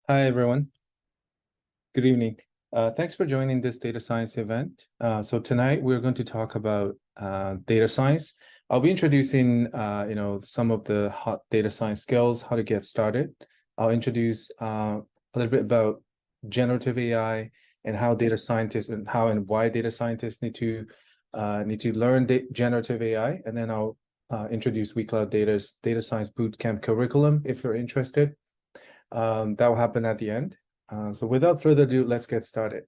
Hi, everyone. Good evening. Thanks for joining this data science event. So tonight we're going to talk about data science. I'll be introducing, some of the hot data science skills, how to get started. I'll introduce a little bit about generative AI and how data scientists and how and why data scientists need to learn generative AI, and then I'll introduce WeCloudData's data science bootcamp curriculum if you're interested. That will happen at the end. So without further ado, let's get started.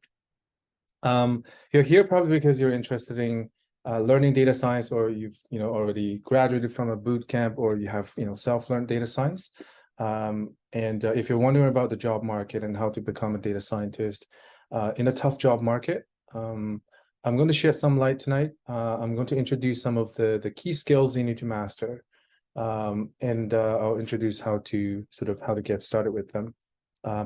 You're here probably because you're interested in learning data science, or you've already graduated from a boot camp, or you have self-learned data science. If you're wondering about the job market and how to become a data scientist in a tough job market, I'm going to shed some light tonight. I'm going to introduce some of the key skills you need to master. I'll introduce how to get started with them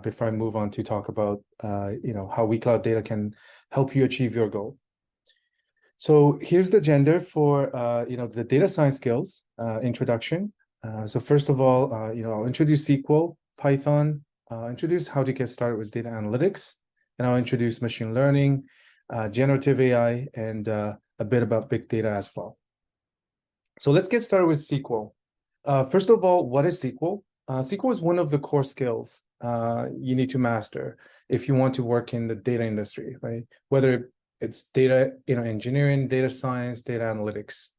before I move on to talk about how WeCloudData can help you achieve your goal. So here's the agenda for the data science skills introduction. So first of all, I'll introduce SQL, Python, introduce how to get started with data analytics, and I'll introduce machine learning, generative AI, and a bit about big data as well. So let's get started with SQL. First of all, what is SQL? SQL is one of the core skills you need to master if you want to work in the data industry, right? Whether it's data engineering, data science, data analytics.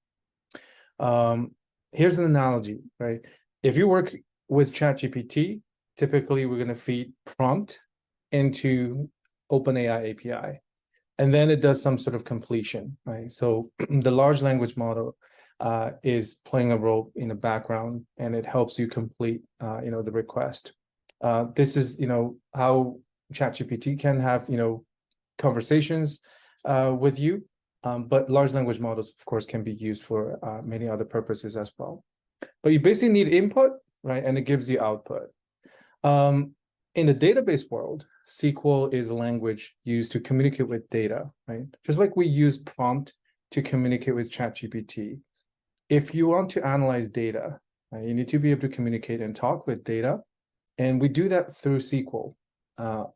Here's an analogy, right? If you work with ChatGPT, typically we're going to feed prompt into OpenAI API, and then it does some sort of completion, right? So the large language model is playing a role in the background, and it helps you complete, the request. This is, how ChatGPT can have, conversations with you. But large language models, of course, can be used for many other purposes as well. But you basically need input, right? And it gives you output. In the database world, SQL is a language used to communicate with data, right? Just like we use prompt to communicate with ChatGPT. If you want to analyze data, right, you need to be able to communicate and talk with data. And we do that through SQL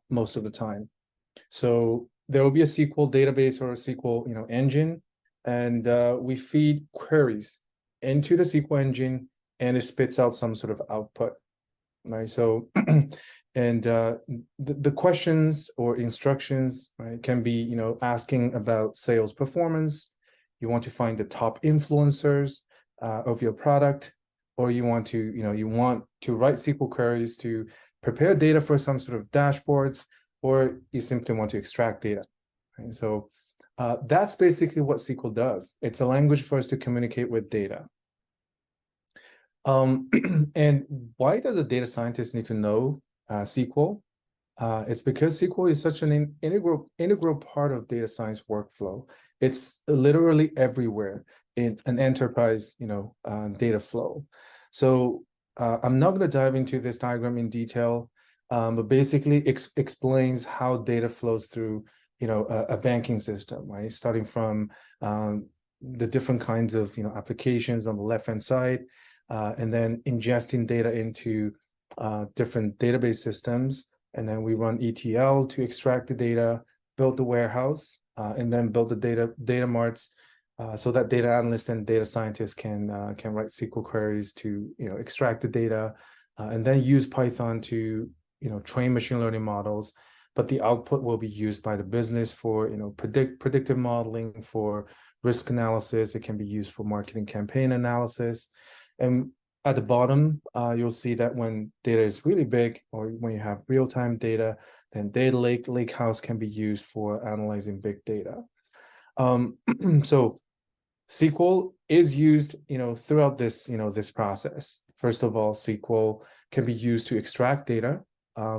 most of the time. So there will be a SQL database or a SQL engine, and we feed queries into the SQL engine, and it spits out some sort of output, right? So, and the questions or instructions, right, can be asking about sales performance. You want to find the top influencers of your product, or you want to write SQL queries to prepare data for some sort of dashboards, or you simply want to extract data. Right? So that's basically what SQL does. It's a language for us to communicate with data. And why does a data scientist need to know SQL? It's because SQL is such an integral part of data science workflow. It's literally everywhere in an enterprise, data flow. So I'm not going to dive into this diagram in detail, but basically explains how data flows through, a banking system, right? Starting from the different kinds of, applications on the left-hand side, and then ingesting data into different database systems. And then we run ETL to extract the data, build the warehouse, and then build the data marts, so that data analysts and data scientists can write SQL queries to extract the data, and then use Python to train machine learning models. But the output will be used by the business for predictive modeling, for risk analysis. It can be used for marketing campaign analysis. And at the bottom, you'll see that when data is really big, or when you have real-time data, then data lakehouse can be used for analyzing big data. So SQL is used, throughout this, this process. First of all, SQL can be used to extract data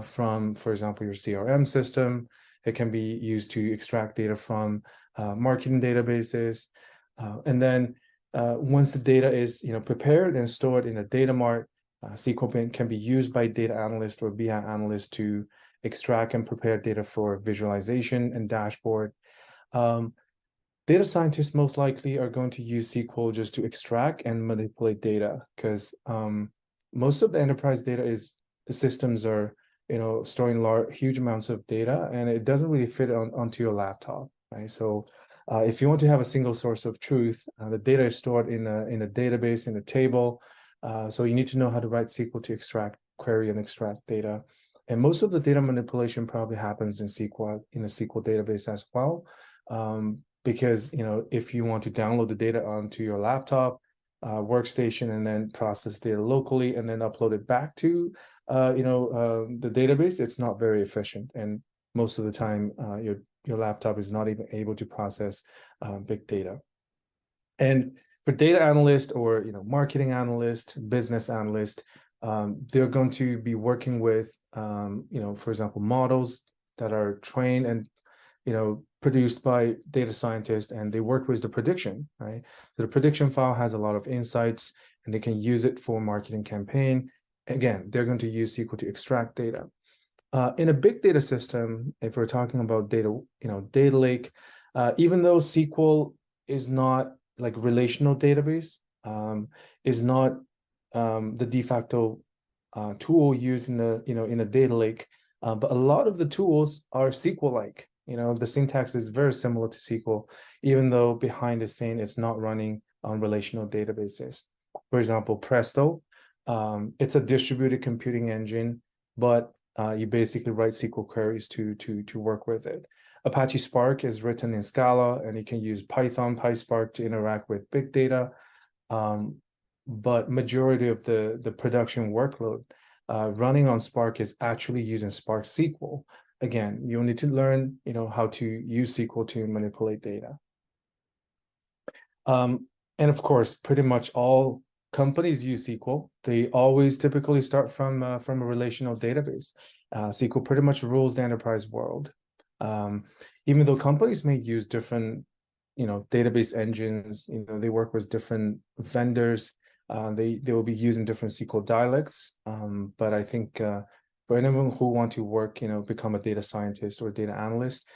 from, for example, your CRM system. It can be used to extract data from marketing databases, and then once the data is prepared and stored in a data mart, SQL can be used by data analysts or BI analysts to extract and prepare data for visualization and dashboard. Data scientists most likely are going to use SQL just to extract and manipulate data, because most of the enterprise data systems are storing huge amounts of data, and it doesn't really fit onto your laptop, right? So if you want to have a single source of truth, the data is stored in a database, in a table. So you need to know how to write SQL to query and extract data. And most of the data manipulation probably happens in SQL, in a SQL database as well. Because if you want to download the data onto your laptop, workstation, and then process data locally and then upload it back to the database, it's not very efficient. And most of the time, your laptop is not even able to process big data. And for data analyst or marketing analyst, business analyst, they're going to be working with for example, models that are trained and produced by data scientists, and they work with the prediction, right? So the prediction file has a lot of insights, and they can use it for marketing campaign. Again, they're going to use SQL to extract data. In a big data system, if we're talking about data, data lake, even though SQL is not like relational database, is not the de facto tool used in a data lake, but a lot of the tools are SQL-like. The syntax is very similar to SQL, even though behind the scene it's not running on relational databases. For example, Presto, it's a distributed computing engine, but you basically write SQL queries to work with it. Apache Spark is written in Scala, and you can use Python, PySpark to interact with big data. But majority of the production workload running on Spark is actually using Spark SQL. Again, you'll need to learn, how to use SQL to manipulate data. And of course, pretty much all companies use SQL. They always typically start from a relational database. SQL pretty much rules the enterprise world. Even though companies may use different, database engines, they work with different vendors. They will be using different SQL dialects. But I think for anyone who want to work, become a data scientist or data analyst,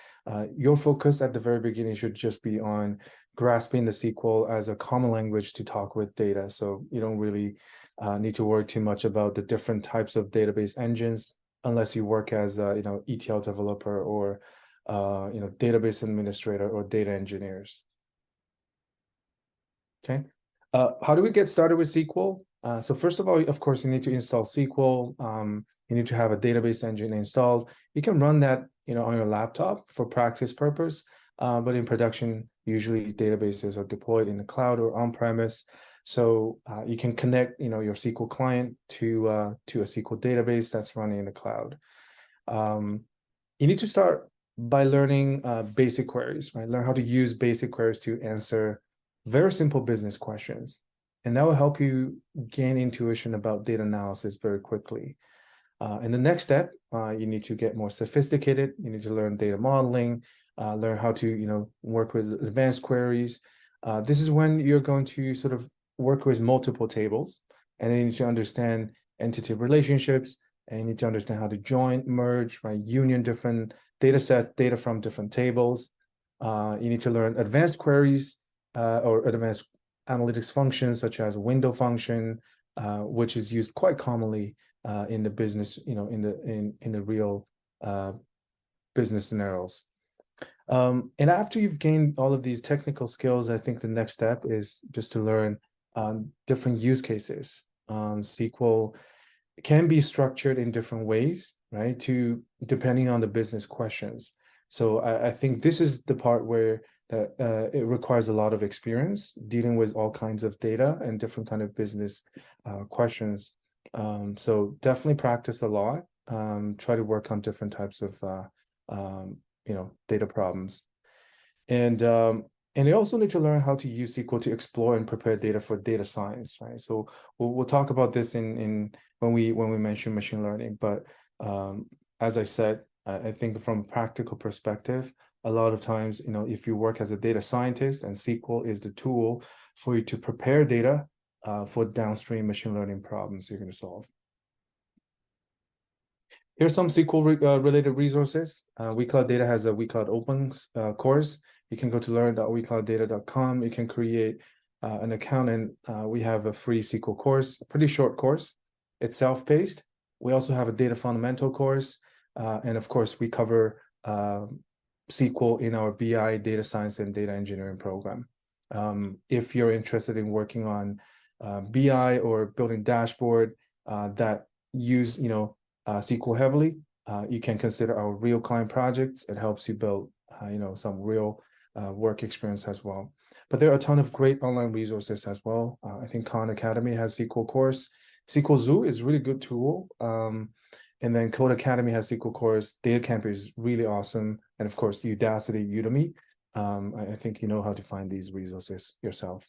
your focus at the very beginning should just be on grasping the SQL as a common language to talk with data. So you don't really need to worry too much about the different types of database engines, unless you work as a ETL developer or database administrator or data engineers. Okay. How do we get started with SQL? So first of all, of course, you need to install SQL. You need to have a database engine installed. You can run that, on your laptop for practice purpose. But in production, usually databases are deployed in the cloud or on-premise. So you can connect, your SQL client to a SQL database that's running in the cloud. You need to start by learning basic queries, right? Learn how to use basic queries to answer very simple business questions. And that will help you gain intuition about data analysis very quickly. And the next step, you need to get more sophisticated. You need to learn data modeling, learn how to, work with advanced queries. This is when you're going to sort of work with multiple tables, and then you need to understand entity relationships, and you need to understand how to join, merge, right, union different data from different tables. You need to learn advanced queries or advanced analytics functions such as window function, which is used quite commonly in the business, in the real business scenarios. And after you've gained all of these technical skills, I think the next step is just to learn different use cases. SQL can be structured in different ways, right? Depending on the business questions. So I think this is the part where it requires a lot of experience dealing with all kinds of data and different kind of business questions. So definitely practice a lot. Try to work on different types of data problems, and you also need to learn how to use SQL to explore and prepare data for data science, right? So we'll talk about this in when we mention machine learning. But as I said, I think from a practical perspective, a lot of times, if you work as a data scientist, and SQL is the tool for you to prepare data for downstream machine learning problems you're going to solve. Here's some SQL related resources. WeCloudData has a WeCloud Open course. You can go to learn.weclouddata.com. You can create an account, and we have a free SQL course, a pretty short course. It's self-paced, We also have a data fundamental course. And of course, we cover SQL in our BI, data science, and data engineering program. If you're interested in working on BI or building dashboard that use SQL heavily, you can consider our real client projects. It helps you build some real work experience as well. But there are a ton of great online resources as well. I think Khan Academy has SQL course. SQL Zoo is a really good tool. And then Code Academy has SQL course. DataCamp is really awesome. And of course, Udacity, Udemy. I think you know how to find these resources yourself.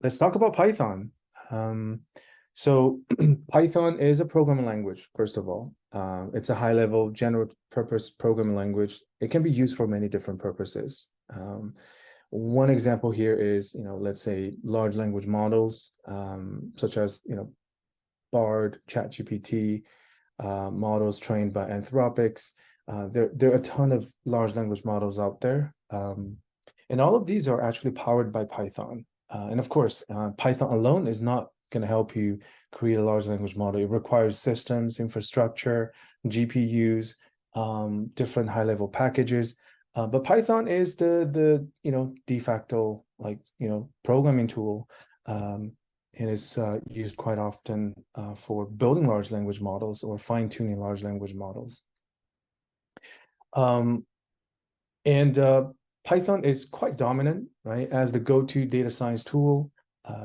Let's talk about Python. So Python is a programming language, first of all. It's a high-level general purpose programming language. It can be used for many different purposes. One example here is, let's say large language models, such as, Bard, ChatGPT, models trained by Anthropics. There are a ton of large language models out there. And all of these are actually powered by Python. And of course, Python alone is not going to help you create a large language model. It requires systems, infrastructure, GPUs, different high-level packages. But Python is the de facto programming tool, and it's used quite often for building large language models or fine-tuning large language models. Python is quite dominant, right, as the go-to data science tool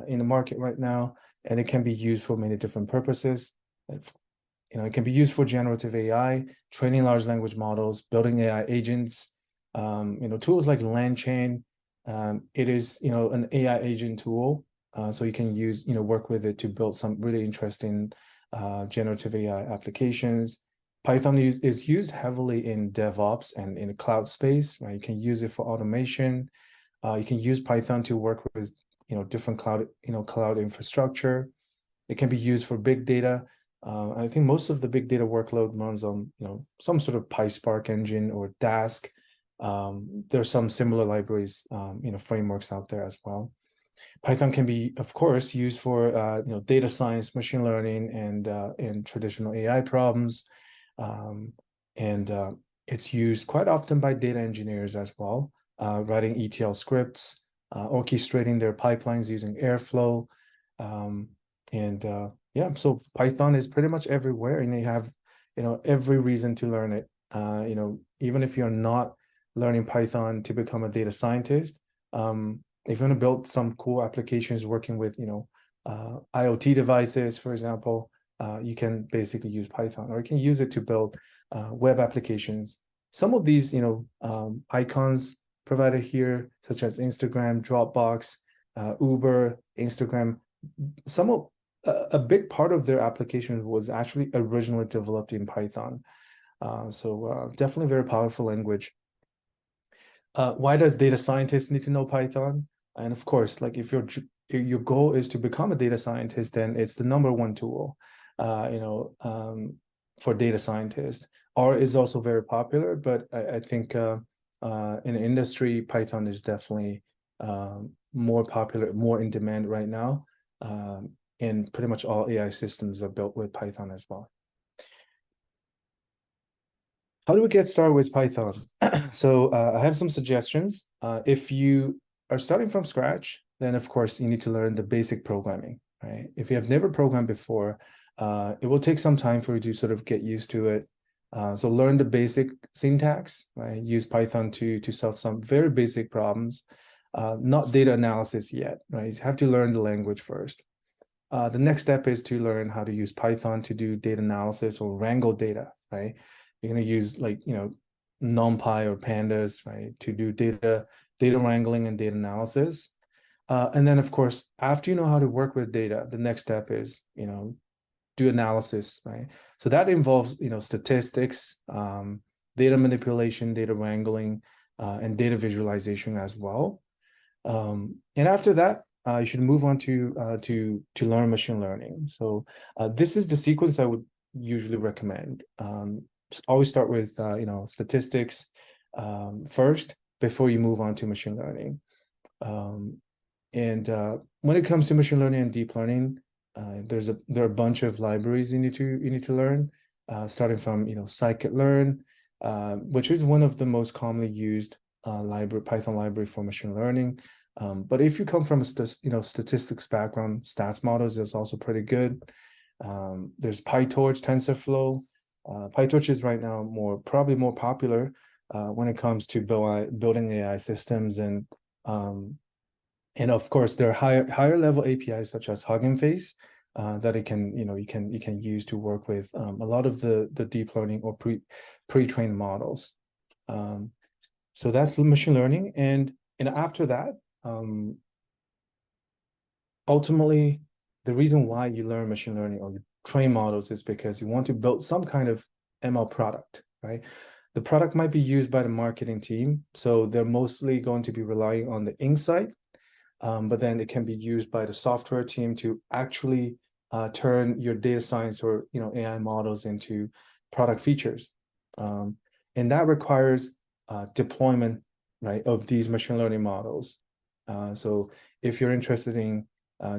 in the market right now, and it can be used for many different purposes. It can be used for generative AI, training large language models, building AI agents. Tools like LangChain. It is an AI agent tool, so you can work with it to build some really interesting generative AI applications. Python is used heavily in DevOps and in the cloud space, right? You can use it for automation. You can use Python to work with different cloud infrastructure. It can be used for big data. I think most of the big data workload runs on some sort of PySpark engine or Dask. There are some similar libraries, frameworks out there as well. Python can be, of course, used for data science, machine learning, and traditional AI problems. It's used quite often by data engineers as well, writing ETL scripts, orchestrating their pipelines using Airflow. So Python is pretty much everywhere, and they have every reason to learn it. Even if you're not learning Python to become a data scientist, if you want to build some cool applications working with IoT devices, for example, you can basically use Python, or you can use it to build web applications. Some of these icons provided here, such as Instagram, Dropbox, Uber, Instagram, a big part of their application was actually originally developed in Python. So definitely a very powerful language. Why does data scientists need to know Python? And of course, like if your goal is to become a data scientist, then it's the #1 tool, for data scientists. R is also very popular, but I think in the industry, Python is definitely more popular, more in demand right now. And pretty much all AI systems are built with Python as well. How do we get started with Python? So I have some suggestions. If you are starting from scratch, then of course you need to learn the basic programming, right? If you have never programmed before, it will take some time for you to sort of get used to it. So learn the basic syntax, right? Use Python to solve some very basic problems, not data analysis yet, right? You have to learn the language first. The next step is to learn how to use Python to do data analysis or wrangle data, right? You're going to use NumPy or Pandas, right, to do data wrangling and data analysis. And then, of course, after you know how to work with data, the next step is, do analysis, right? So that involves, statistics, data manipulation, data wrangling, and data visualization as well. And after that, you should move on to learn machine learning. So this is the sequence I would usually recommend. Always start with statistics first before you move on to machine learning. When it comes to machine learning and deep learning, There are a bunch of libraries you need to learn, starting from scikit-learn, which is one of the most commonly used Python library for machine learning. But if you come from a statistics background, stats models is also pretty good. There's PyTorch, TensorFlow. PyTorch is right now probably more popular when it comes to building AI systems, and of course there are higher level APIs such as Hugging Face that you can use to work with a lot of the deep learning or pre-trained models. So that's machine learning, and after that, ultimately, the reason why you learn machine learning or you train models is because you want to build some kind of ML product, right? The product might be used by the marketing team, so they're mostly going to be relying on the insight, but then it can be used by the software team to actually turn your data science or AI models into product features, and that requires deployment, right, of these machine learning models. So if you're interested in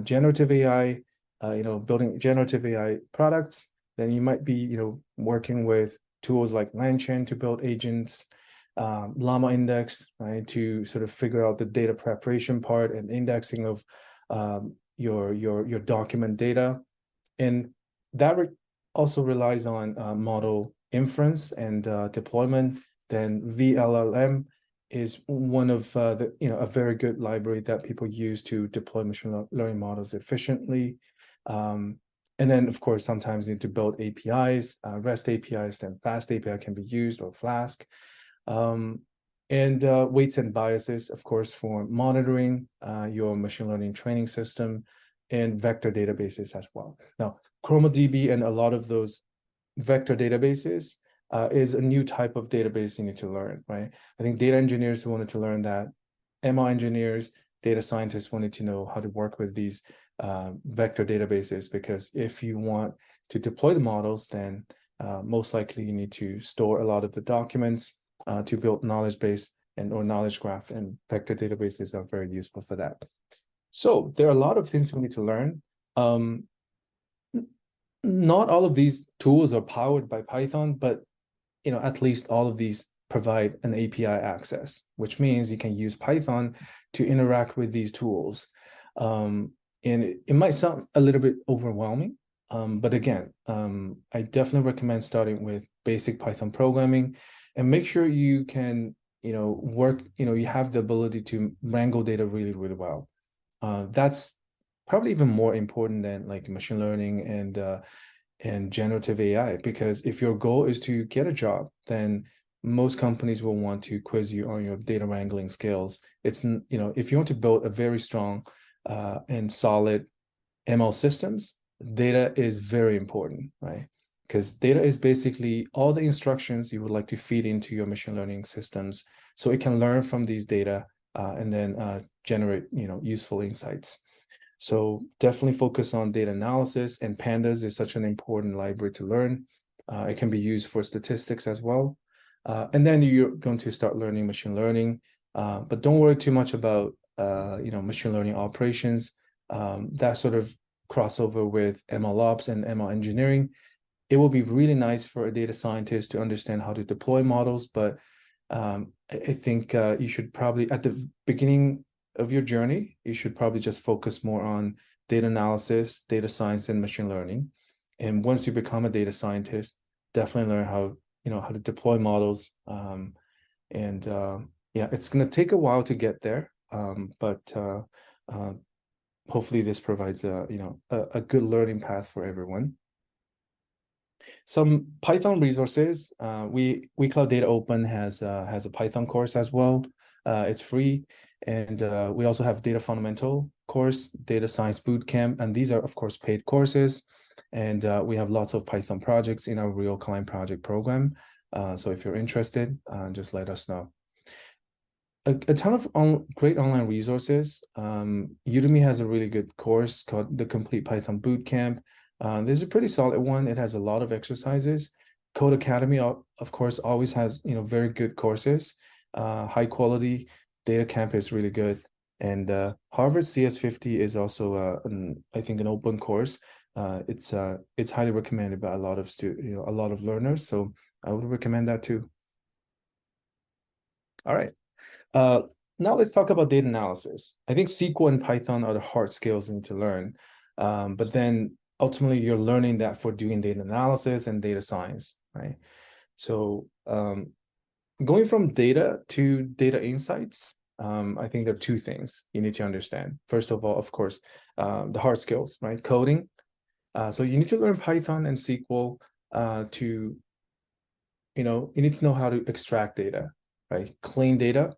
generative AI, building generative AI products, then you might be, working with tools like LangChain to build agents, Llama Index, right, to sort of figure out the data preparation part and indexing of your document data, and that also relies on model inference and deployment. Then VLLM is one of a very good library that people use to deploy machine learning models efficiently. And then, of course, sometimes you need to build APIs, REST APIs, then Fast API can be used, or Flask. And weights and biases, of course, for monitoring your machine learning training system, and vector databases as well. Now, ChromaDB and a lot of those vector databases is a new type of database you need to learn, right? I think data engineers wanted to learn that. ML engineers, data scientists wanted to know how to work with these vector databases, because if you want to deploy the models, then most likely you need to store a lot of the documents to build knowledge base or knowledge graph, and vector databases are very useful for that. So there are a lot of things we need to learn. Not all of these tools are powered by Python, but at least all of these provide an API access, which means you can use Python to interact with these tools. And it might sound a little bit overwhelming, but again, I definitely recommend starting with basic Python programming, and make sure you can, work, you have the ability to wrangle data really, really well. That's probably even more important than like machine learning and generative AI, because if your goal is to get a job, then most companies will want to quiz you on your data wrangling skills. It's, if you want to build a very strong and solid ML systems, data is very important, right? Because data is basically all the instructions you would like to feed into your machine learning systems, so it can learn from these data and then generate, useful insights. So definitely focus on data analysis, and pandas is such an important library to learn. It can be used for statistics as well. And then you're going to start learning machine learning, but don't worry too much about machine learning operations. That sort of crossover with ML ops and ML engineering. It will be really nice for a data scientist to understand how to deploy models, but I think you should probably, at the beginning of your journey, you should probably just focus more on data analysis, data science, and machine learning. And once you become a data scientist, definitely learn how to deploy models. Yeah, it's going to take a while to get there, but hopefully this provides a good learning path for everyone. Some Python resources. WeCloudData Open has a Python course as well. It's free, and we also have Data Fundamental course, Data Science Bootcamp, and these are of course paid courses. And we have lots of Python projects in our Real Client Project program. So if you're interested, just let us know. A ton of great online resources. Udemy has a really good course called the Complete Python Bootcamp. This is a pretty solid one. It has a lot of exercises. Code Academy, of course, always has very good courses. High quality. Data Camp is really good. And Harvard CS50 is also, I think, an open course. It's highly recommended by a lot of a lot of learners. So I would recommend that too. All right. Uh, Now let's talk about data analysis. I think SQL and Python are the hard skills you need to learn. But then ultimately you're learning that for doing data analysis and data science, right? So going from data to data insights, I think there are two things you need to understand. First of all, of course, the hard skills, right? Coding. So you need to learn Python and SQL to, you need to know how to extract data, right? Clean data,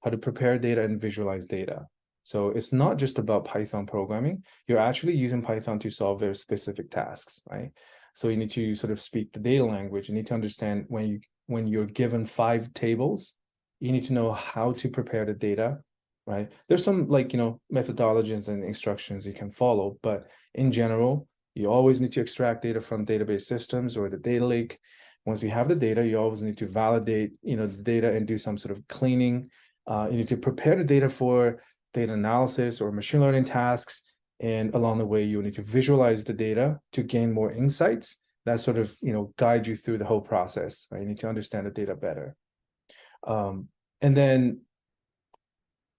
how to prepare data and visualize data. So it's not just about Python programming. You're actually using Python to solve very specific tasks, right? So you need to sort of speak the data language. You need to understand when you're given 5 tables, you need to know how to prepare the data, right? There's some methodologies and instructions you can follow, but in general, you always need to extract data from database systems or the data lake. Once you have the data, you always need to validate, the data and do some sort of cleaning. You need to prepare the data for data analysis or machine learning tasks. And along the way, you need to visualize the data to gain more insights that sort of, guide you through the whole process, right? You need to understand the data better. And then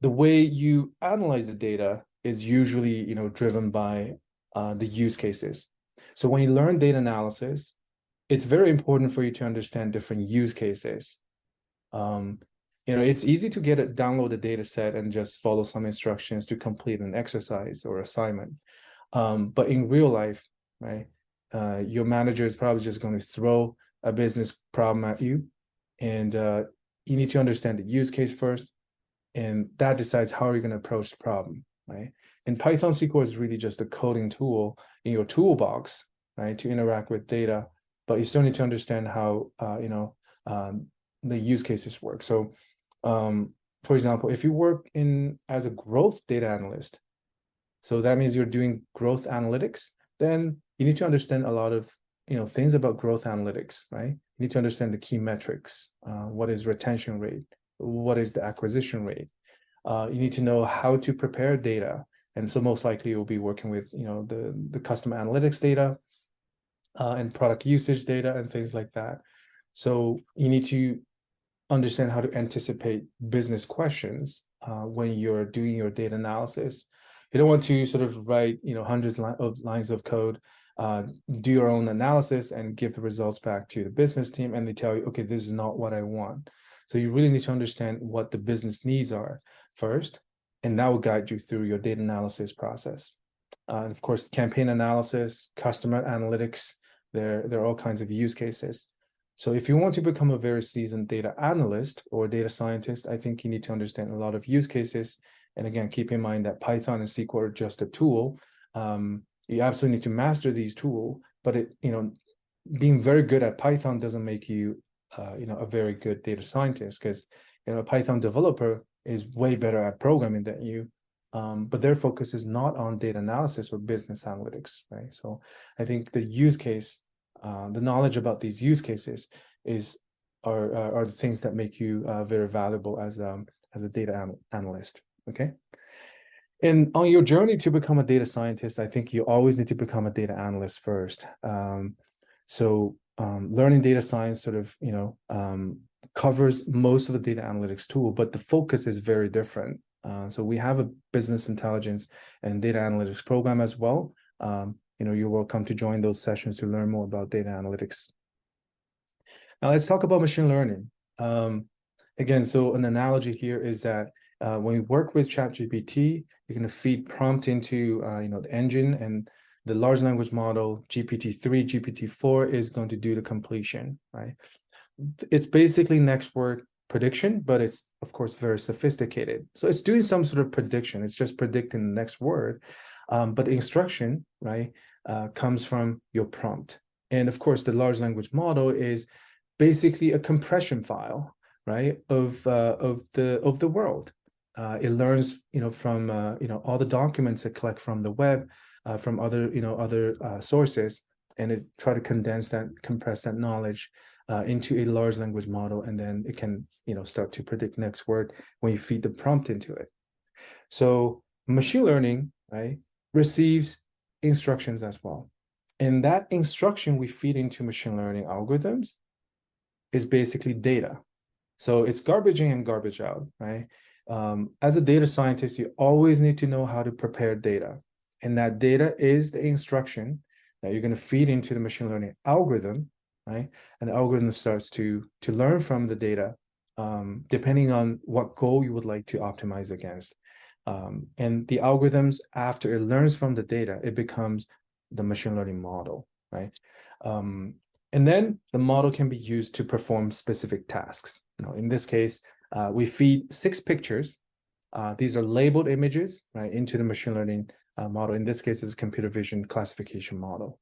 the way you analyze the data is usually, driven by the use cases. So when you learn data analysis, it's very important for you to understand different use cases. It's easy to download a data set and just follow some instructions to complete an exercise or assignment. But in real life, right, your manager is probably just going to throw a business problem at you, and you need to understand the use case first, and that decides how you're going to approach the problem, right? And Python SQL is really just a coding tool in your toolbox, right, to interact with data, but you still need to understand how the use cases work. So for example, if you work as a growth data analyst, so that means you're doing growth analytics, then you need to understand a lot of things about growth analytics, right? You need to understand the key metrics. What is retention rate? What is the acquisition rate? You need to know how to prepare data. And so most likely you'll be working with the customer analytics data and product usage data and things like that. So you need to understand how to anticipate business questions when you're doing your data analysis. You don't want to sort of write hundreds of lines of code, do your own analysis and give the results back to the business team, and they tell you, okay, this is not what I want. So you really need to understand what the business needs are first, and that will guide you through your data analysis process. And of course, campaign analysis, customer analytics, there are all kinds of use cases. So if you want to become a very seasoned data analyst or data scientist, I think you need to understand a lot of use cases. And again, keep in mind that Python and SQL are just a tool. You absolutely need to master these tools, but being very good at Python doesn't make you, a very good data scientist, because, a Python developer is way better at programming than you. But their focus is not on data analysis or business analytics, right? So I think the use case, the knowledge about these use cases are the things that make you very valuable as a data analyst. Okay. And on your journey to become a data scientist, I think you always need to become a data analyst first. Learning data science sort of covers most of the data analytics tool, but the focus is very different. So we have a business intelligence and data analytics program as well. You're welcome to join those sessions to learn more about data analytics. Now let's talk about machine learning. Again, so an analogy here is that when you work with ChatGPT, you're going to feed prompt into the engine, and the large language model GPT-3, GPT-4 is going to do the completion, right? It's basically next word prediction, but it's of course very sophisticated. So it's doing some sort of prediction. It's just predicting the next word, but the instruction, right, comes from your prompt. And of course, the large language model is basically a compression file, right, of the world. It learns, from all the documents it collects from the web, from other sources, and it try to compress that knowledge into a large language model, and then it can start to predict next word when you feed the prompt into it. So machine learning, right, receives instructions as well. And that instruction we feed into machine learning algorithms is basically data. So it's garbage in and garbage out, right? As a data scientist, you always need to know how to prepare data. And that data is the instruction that you're going to feed into the machine learning algorithm, right? And the algorithm starts to learn from the data, depending on what goal you would like to optimize against. And the algorithms, after it learns from the data, it becomes the machine learning model, right? And then the model can be used to perform specific tasks. In this case, we feed 6 pictures. These are labeled images, right, into the machine learning model. In this case, it's a computer vision classification model.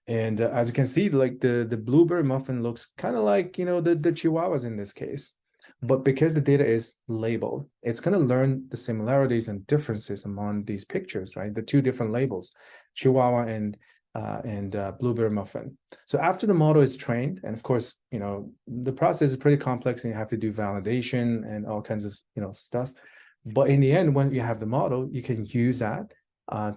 And as you can see, like the blueberry muffin looks kind of like, the chihuahuas in this case. But because the data is labeled, it's going to learn the similarities and differences among these pictures, right? The 2 different labels, chihuahua and blueberry muffin. So after the model is trained, and of course, the process is pretty complex and you have to do validation and all kinds of, stuff. But in the end, when you have the model, you can use that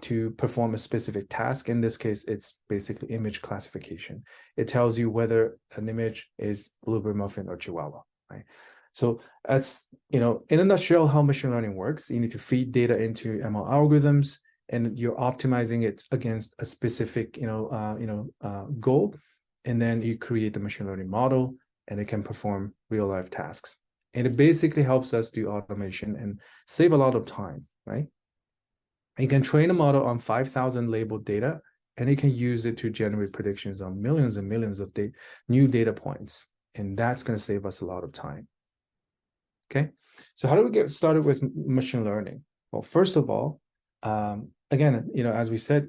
to perform a specific task. In this case, it's basically image classification. It tells you whether an image is blueberry muffin or chihuahua, right? So that's, in a nutshell, how machine learning works. You need to feed data into ML algorithms, and you're optimizing it against a specific, goal. And then you create the machine learning model, and it can perform real life tasks. And it basically helps us do automation and save a lot of time, right? You can train a model on 5,000 labeled data, and you can use it to generate predictions on millions and millions of new data points. And that's going to save us a lot of time. Okay, so how do we get started with machine learning? Well, first of all, again, as we said,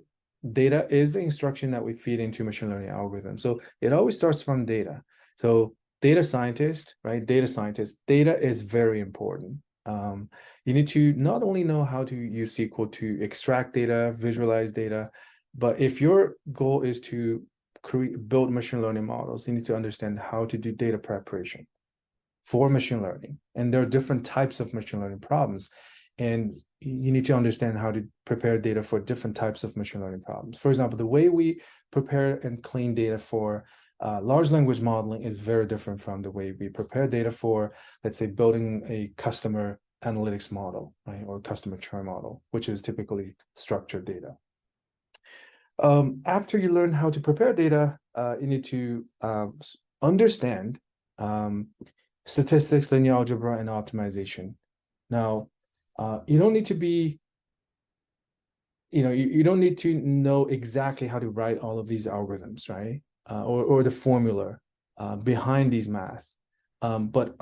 data is the instruction that we feed into machine learning algorithms. So it always starts from data. So data scientist, right? Data is very important. You need to not only know how to use SQL to extract data, visualize data, but if your goal is to build machine learning models, you need to understand how to do data preparation for machine learning. And there are different types of machine learning problems. And you need to understand how to prepare data for different types of machine learning problems. For example, the way we prepare and clean data for large language modeling is very different from the way we prepare data for, let's say, building a customer analytics model, right, or customer churn model, which is typically structured data. After you learn how to prepare data, you need to understand statistics, linear algebra, and optimization. Now, you don't need to be, you don't need to know exactly how to write all of these algorithms, right? Or the formula behind these math. But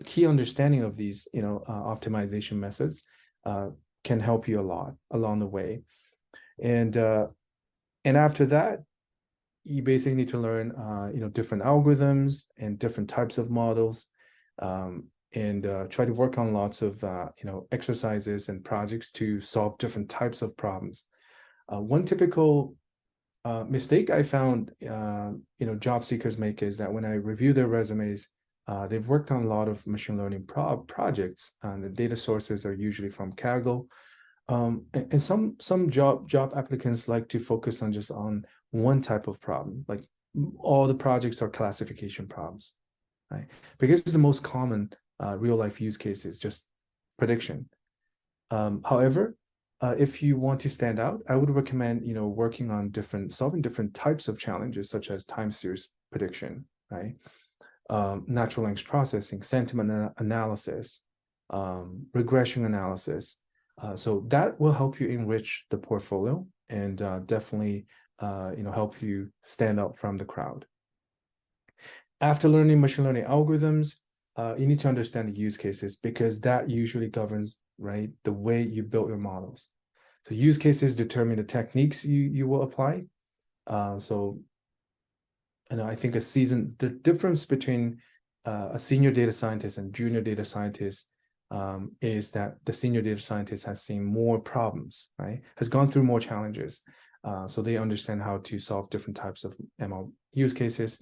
key understanding of these, optimization methods can help you a lot along the way. And after that, you basically need to learn, different algorithms and different types of models, and try to work on lots of, exercises and projects to solve different types of problems. One typical mistake I found, job seekers make is that when I review their resumes, they've worked on a lot of machine learning projects, and the data sources are usually from Kaggle. And some job applicants like to focus on just on one type of problem, like all the projects are classification problems, right? Because the most common real life use case is just prediction. However, if you want to stand out, I would recommend working on solving different types of challenges, such as time series prediction, right? Natural language processing, sentiment analysis, regression analysis. So that will help you enrich the portfolio and definitely help you stand out from the crowd. After learning machine learning algorithms, you need to understand the use cases, because that usually governs, right, the way you build your models. So use cases determine the techniques you will apply. So I think the difference between a senior data scientist and junior data scientist is that the senior data scientist has seen more problems, right? Has gone through more challenges. So they understand how to solve different types of ML use cases,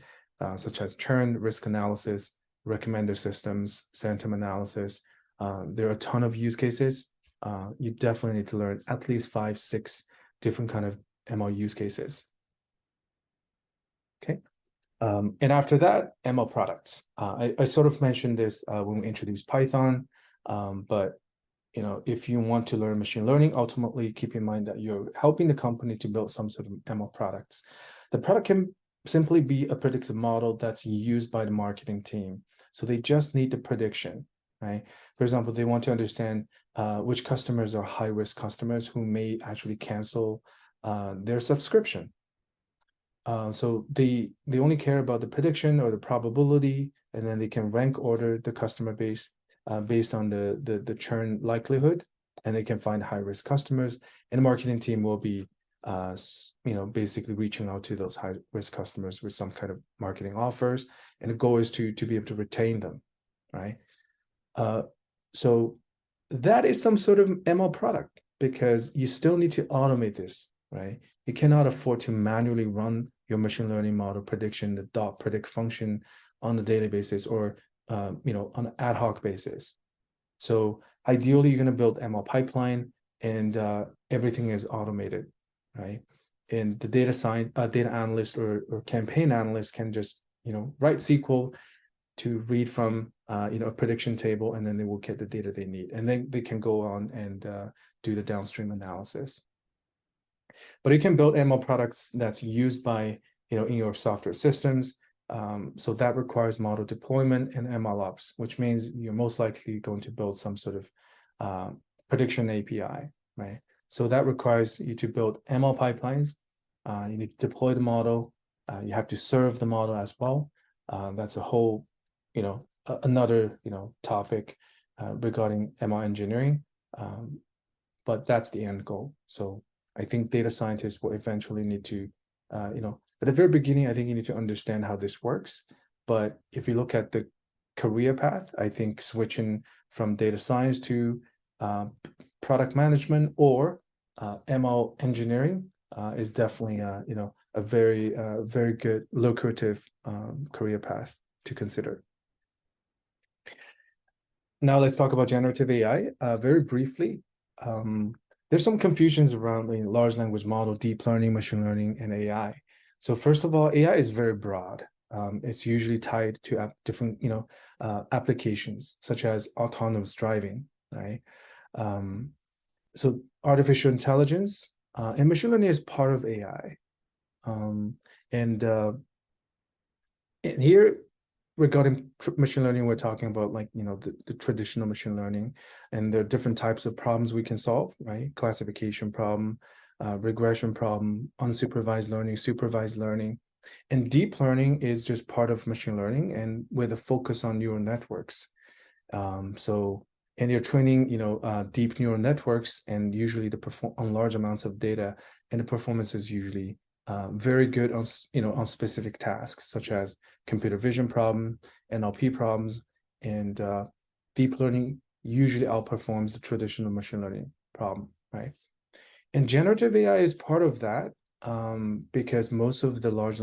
such as churn, risk analysis, recommender systems, sentiment analysis. There are a ton of use cases, you definitely need to learn at least 5, 6 different kind of ML use cases. Okay. And after that, ML products. I sort of mentioned this when we introduced Python, but if you want to learn machine learning, ultimately keep in mind that you're helping the company to build some sort of ML products. The product can simply be a predictive model that's used by the marketing team. So they just need the prediction, right? For example, they want to understand which customers are high-risk customers who may actually cancel their subscription. So they only care about the prediction or the probability, and then they can rank order the customer base based on the churn likelihood, and they can find high-risk customers. And the marketing team will be, basically reaching out to those high-risk customers with some kind of marketing offers. And the goal is to be able to retain them, right? So that is some sort of ML product, because you still need to automate this, right? You cannot afford to manually run your machine learning model prediction, the dot predict function on a daily basis, or on an ad hoc basis. So ideally, you're going to build ML pipeline, and everything is automated, right? And the data analyst or campaign analyst can just write SQL to read from a prediction table, and then they will get the data they need, and then they can go on and do the downstream analysis. But you can build ML products that's used by in your software systems. So that requires model deployment and ML ops, which means you're most likely going to build some sort of prediction API, right? So that requires you to build ML pipelines. You need to deploy the model. You have to serve the model as well. That's a whole, another topic regarding ML engineering. But that's the end goal. So I think data scientists will eventually need to, at the very beginning, I think you need to understand how this works. But if you look at the career path, I think switching from data science to product management or ML engineering is definitely, a very good lucrative career path to consider. Now let's talk about generative AI very briefly. There's some confusions around large language model, deep learning, machine learning, and AI. So first of all, AI is very broad. It's usually tied to different, applications such as autonomous driving, right? So artificial intelligence and machine learning is part of AI. And here, regarding machine learning, we're talking about the traditional machine learning, and there are different types of problems we can solve, right? Classification problem, regression problem, unsupervised learning, supervised learning. And deep learning is just part of machine learning, and with a focus on neural networks. And you're training, deep neural networks, and usually on large amounts of data, and the performance is usually very good on on specific tasks such as computer vision problem, NLP problems, and deep learning usually outperforms the traditional machine learning problem, right? And generative AI is part of that because most of the large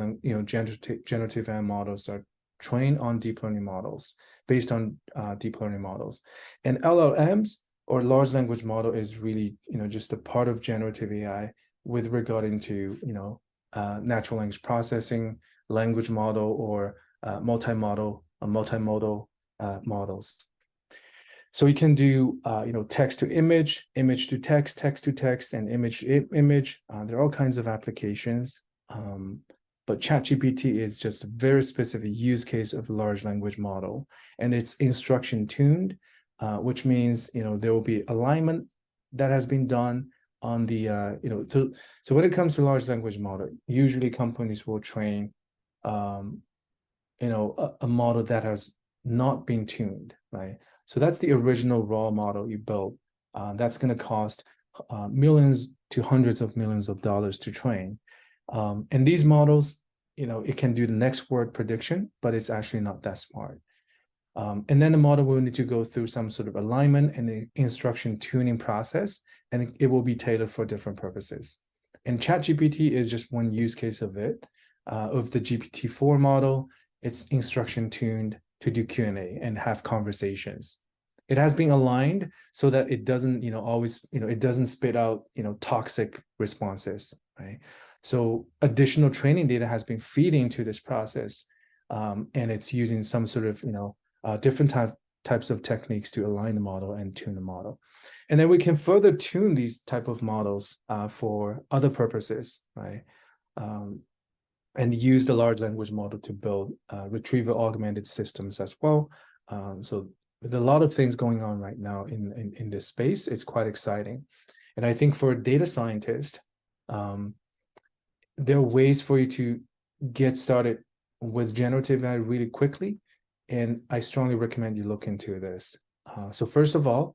generative AI models are trained on deep learning models, based on deep learning models, and LLMs or large language model is really just a part of generative AI with regarding to natural language processing, language model, or multimodal models. So you can do text to image, image to text, text to text, and image to image. There are all kinds of applications, but ChatGPT is just a very specific use case of large language model, and it's instruction tuned, which means there will be alignment that has been done on the so when it comes to large language model, usually companies will train a model that has not been tuned, right? So that's the original raw model you built. That's going to cost millions to hundreds of millions of dollars to train. And these models, it can do the next word prediction, but it's actually not that smart. And then the model will need to go through some sort of alignment and the instruction tuning process, and it will be tailored for different purposes. And ChatGPT is just one use case of it. Of the GPT-4 model, it's instruction tuned to do Q&A and have conversations. it has been aligned so that it doesn't, always, it doesn't spit out, toxic responses, right? So additional training data has been feeding into this process, and it's using some sort of, different types of techniques to align the model and tune the model. And then we can further tune these type of models for other purposes, right? And use the large language model to build retrieval augmented systems as well. So there's a lot of things going on right now in this space. It's quite exciting. And I think for a data scientist, there are ways for you to get started with generative AI really quickly. And I strongly recommend you look into this. So first of all,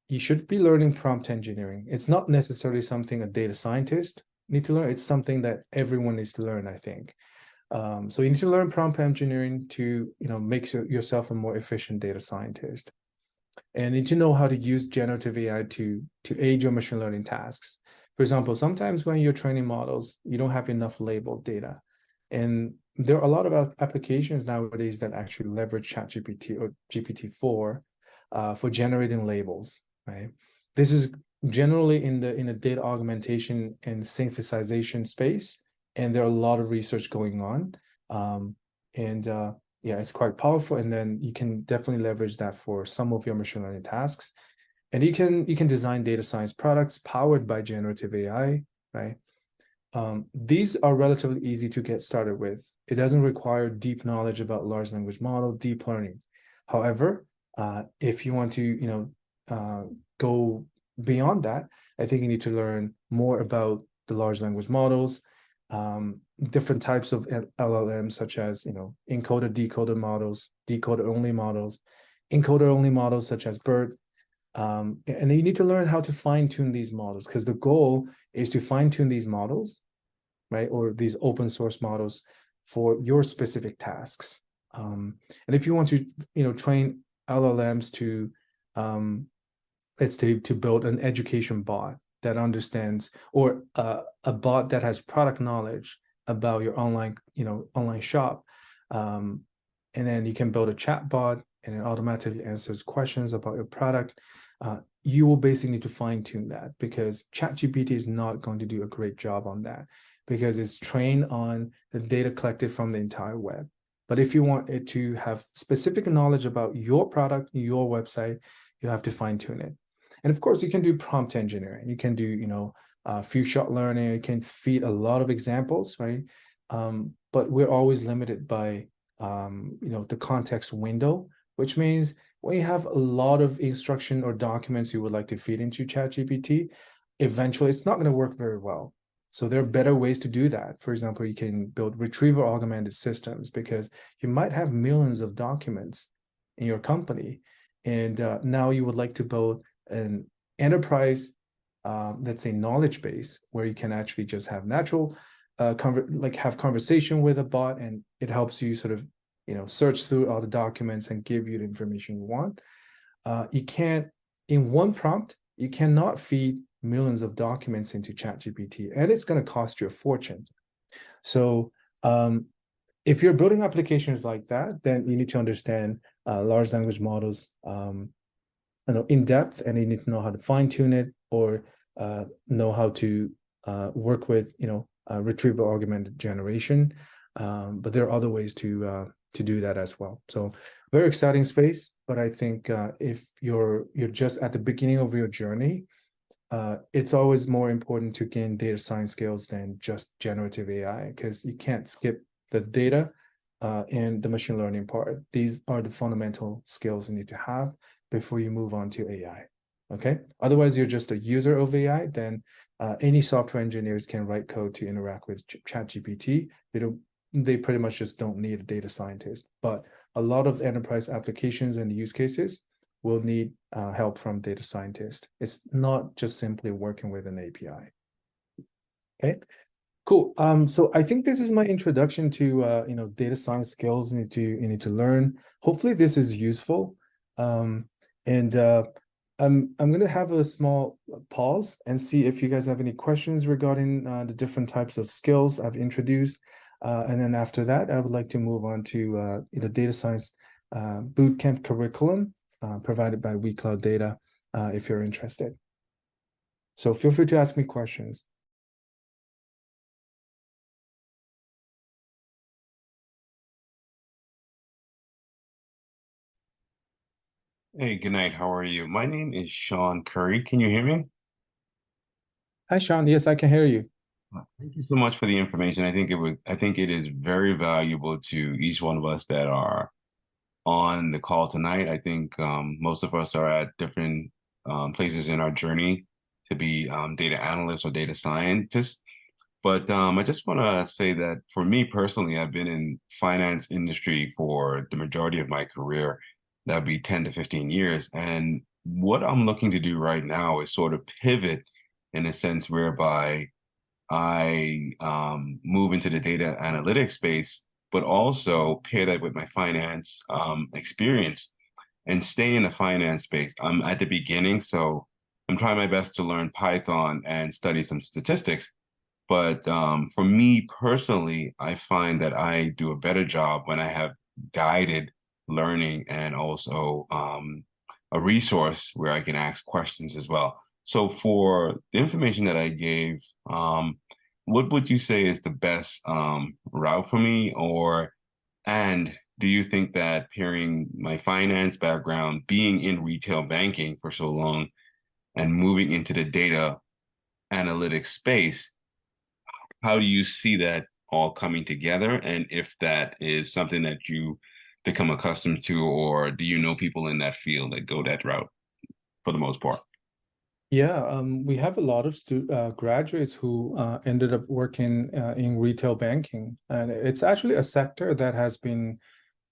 you should be learning prompt engineering. It's not necessarily something a data scientist need to learn. It's something that everyone needs to learn, I think. So you need to learn prompt engineering to, make yourself a more efficient data scientist. And you need to know how to use generative AI to aid your machine learning tasks. For example, sometimes when you're training models, you don't have enough labeled data. And there are a lot of applications nowadays that actually leverage ChatGPT or GPT-4 for generating labels, right? This is generally in the data augmentation and synthesization space, and there are a lot of research going on. Yeah, it's quite powerful, and then you can definitely leverage that for some of your machine learning tasks. And you can design data science products powered by generative AI, right? These are relatively easy to get started with. It doesn't require deep knowledge about large language model, deep learning. However, if you want to, go beyond that, I think you need to learn more about the large language models, different types of LLMs, such as, encoder, decoder models, decoder only models, encoder only models such as BERT. And you need to learn how to fine tune these models, because the goal is to fine tune these models, right? Or these open source models for your specific tasks. And if you want to, train LLMs to, let's say, to build an education bot that understands, or a bot that has product knowledge about your online shop, and then you can build a chat bot and it automatically answers questions about your product. You will basically need to fine tune that, because ChatGPT is not going to do a great job on that, because it's trained on the data collected from the entire web. But if you want it to have specific knowledge about your product, your website, you have to fine tune it. And of course, you can do prompt engineering. You can do, few shot learning. You can feed a lot of examples, right? But we're always limited by, the context window, which means when you have a lot of instruction or documents you would like to feed into ChatGPT, eventually it's not going to work very well. So there are better ways to do that. For example, you can build retrieval augmented systems, because you might have millions of documents in your company. And now you would like to build an enterprise, let's say, knowledge base, where you can actually just have natural, have conversation with a bot, and it helps you sort of, search through all the documents and give you the information you want. You can't, in one prompt, you cannot feed millions of documents into ChatGPT, and it's going to cost you a fortune. So if you're building applications like that, then you need to understand large language models in depth, and you need to know how to fine tune it, or know how to work with retrieval augmented generation. But there are other ways to do that as well. So very exciting space. But I think if you're just at the beginning of your journey, it's always more important to gain data science skills than just generative AI, because you can't skip the data and the machine learning part. These are the fundamental skills you need to have before you move on to AI. Okay. Otherwise, you're just a user of AI. Then any software engineers can write code to interact with ChatGPT. They pretty much just don't need a data scientist. But a lot of enterprise applications and use cases will need help from data scientists. It's not just simply working with an API. Okay, cool. So I think this is my introduction to data science skills you need to learn. Hopefully this is useful. I'm going to have a small pause and see if you guys have any questions regarding the different types of skills I've introduced. And then after that, I would like to move on to data science bootcamp curriculum provided by WeCloudData if you're interested. So feel free to ask me questions. Hey, good night. How are you? My name is Sean Curry. Can you hear me? Hi, Sean. Yes, I can hear you. Thank you so much for the information. I think it is very valuable to each one of us that are on the call tonight. I think most of us are at different places in our journey to be data analysts or data scientists. But I just want to say that for me personally, I've been in finance industry for the majority of my career. That'd be 10 to 15 years. And what I'm looking to do right now is sort of pivot in a sense whereby I move into the data analytics space, but also pair that with my finance experience and stay in the finance space. I'm at the beginning, so I'm trying my best to learn Python and study some statistics. But for me personally, I find that I do a better job when I have guided learning and also a resource where I can ask questions as well. So for the information that I gave, what would you say is the best route for me? And do you think that pairing my finance background, being in retail banking for so long, and moving into the data analytics space, how do you see that all coming together? And if that is something that you become accustomed to, or do you know people in that field that go that route for the most part? Yeah, we have a lot of graduates who ended up working in retail banking, and it's actually a sector that has been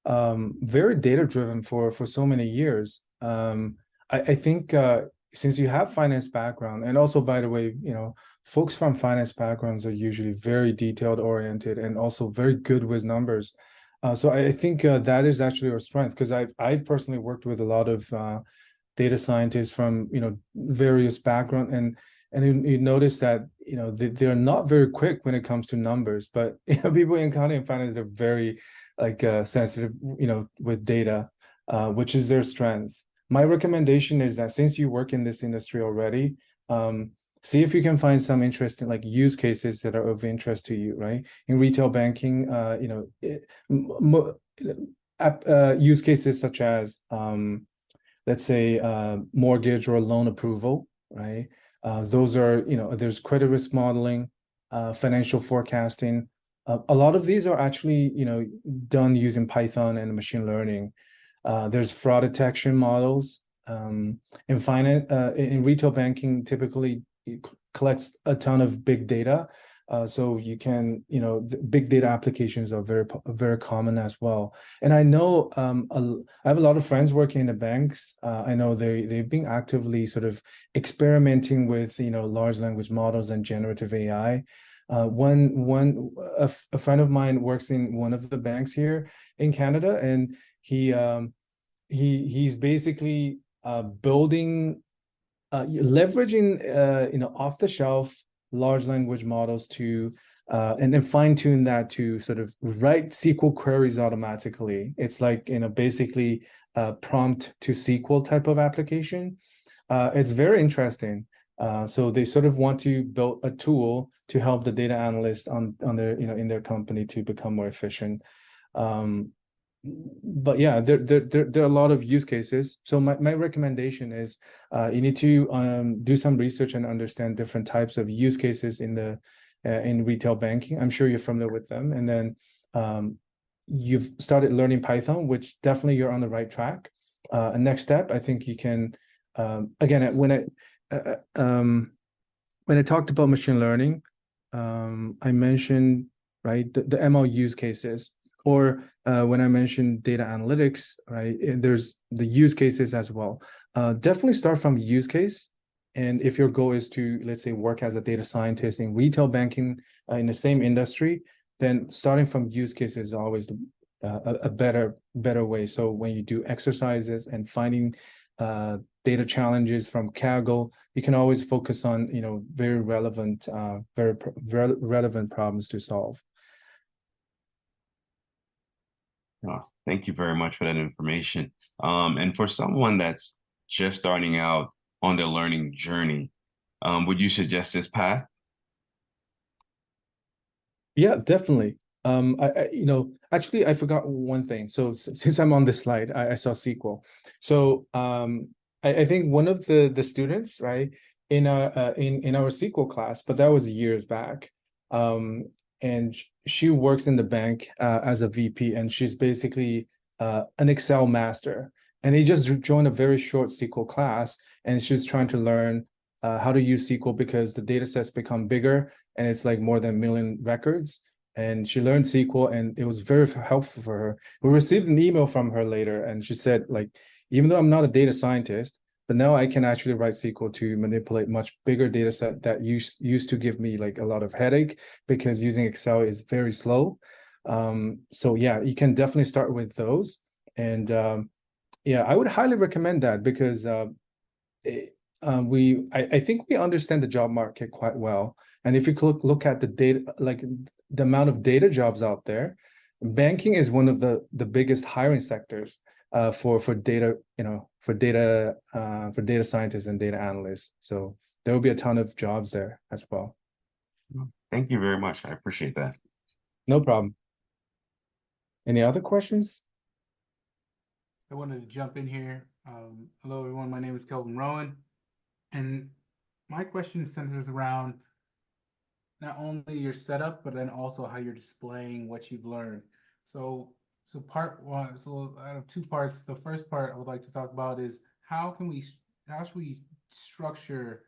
very data driven for so many years. I think since you have finance background, and also by the way, folks from finance backgrounds are usually very detailed oriented and also very good with numbers. So I think that is actually our strength because I've personally worked with a lot of data scientists from various background, and you notice that they're not very quick when it comes to numbers, but people in accounting and finance are very like sensitive with data, which is their strength. My recommendation is that since you work in this industry already, see if you can find some interesting like use cases that are of interest to you, right? In retail banking, use cases such as let's say mortgage or loan approval, right? Those are, there's credit risk modeling, financial forecasting. A lot of these are actually, done using Python and machine learning. There's fraud detection models. In finance, in retail banking, typically it collects a ton of big data. So you can, big data applications are very common as well. And I know I have a lot of friends working in the banks. I know they've been actively sort of experimenting with large language models and generative AI. A friend of mine works in one of the banks here in Canada, and he's basically building leveraging off the shelf large language models to and then fine tune that to sort of write SQL queries automatically. It's like basically prompt to SQL type of application. It's very interesting. So they sort of want to build a tool to help the data analyst on their in their company to become more efficient. But yeah, there are a lot of use cases. So my recommendation is you need to do some research and understand different types of use cases in the in retail banking. I'm sure you're familiar with them. And then you've started learning Python, which definitely you're on the right track. And next step, I think you can again when I talked about machine learning, I mentioned right the ML use cases, or when I mentioned data analytics, right? There's the use cases as well. Definitely start from use case, and if your goal is to, let's say, work as a data scientist in retail banking in the same industry, then starting from use cases is always a better way. So when you do exercises and finding data challenges from Kaggle, you can always focus on very relevant relevant problems to solve. Thank you very much for that information. And for someone that's just starting out on their learning journey, would you suggest this path? Yeah, definitely. Actually, I forgot one thing. So since I'm on this slide, I saw SQL. So I think one of the students, right, in our SQL class, but that was years back. And she works in the bank as a VP, and she's basically an Excel master. And he just joined a very short SQL class, and she's trying to learn how to use SQL because the data sets become bigger and it's like more than 1 million records. And she learned SQL and it was very helpful for her. We received an email from her later and she said, like, even though I'm not a data scientist, but now I can actually write SQL to manipulate much bigger data set that used to give me like a lot of headache because using Excel is very slow. So yeah, you can definitely start with those. And yeah, I would highly recommend that because I think we understand the job market quite well. And if you look at the data, like the amount of data jobs out there, banking is one of the biggest hiring sectors for data, for data scientists and data analysts. So there will be a ton of jobs there as well. Thank you very much. I appreciate that. No problem. Any other questions? I wanted to jump in here. Hello, everyone. My name is Kelvin Rowan, and my question centers around not only your setup, but then also how you're displaying what you've learned. So, so part one, so out of two parts, the first part I would like to talk about is how should we structure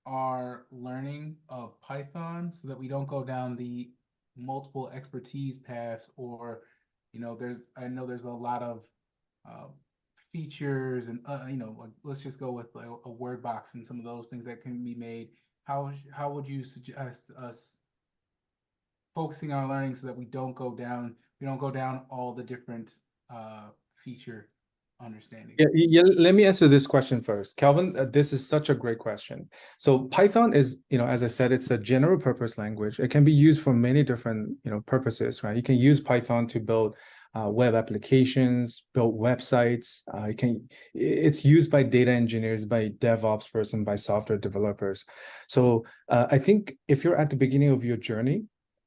our learning of Python so that we don't go down the multiple expertise paths or, I know there's a lot of uh, features and like, let's just go with like a word box and some of those things that can be made. How would you suggest us focusing our learning so that we don't go down all the different feature understandings? Yeah, let me answer this question first. Calvin, this is such a great question. So Python is, as I said, it's a general purpose language. It can be used for many different, purposes, right? You can use Python to build web applications, build websites. It's used by data engineers, by DevOps person, by software developers. So I think if you're at the beginning of your journey,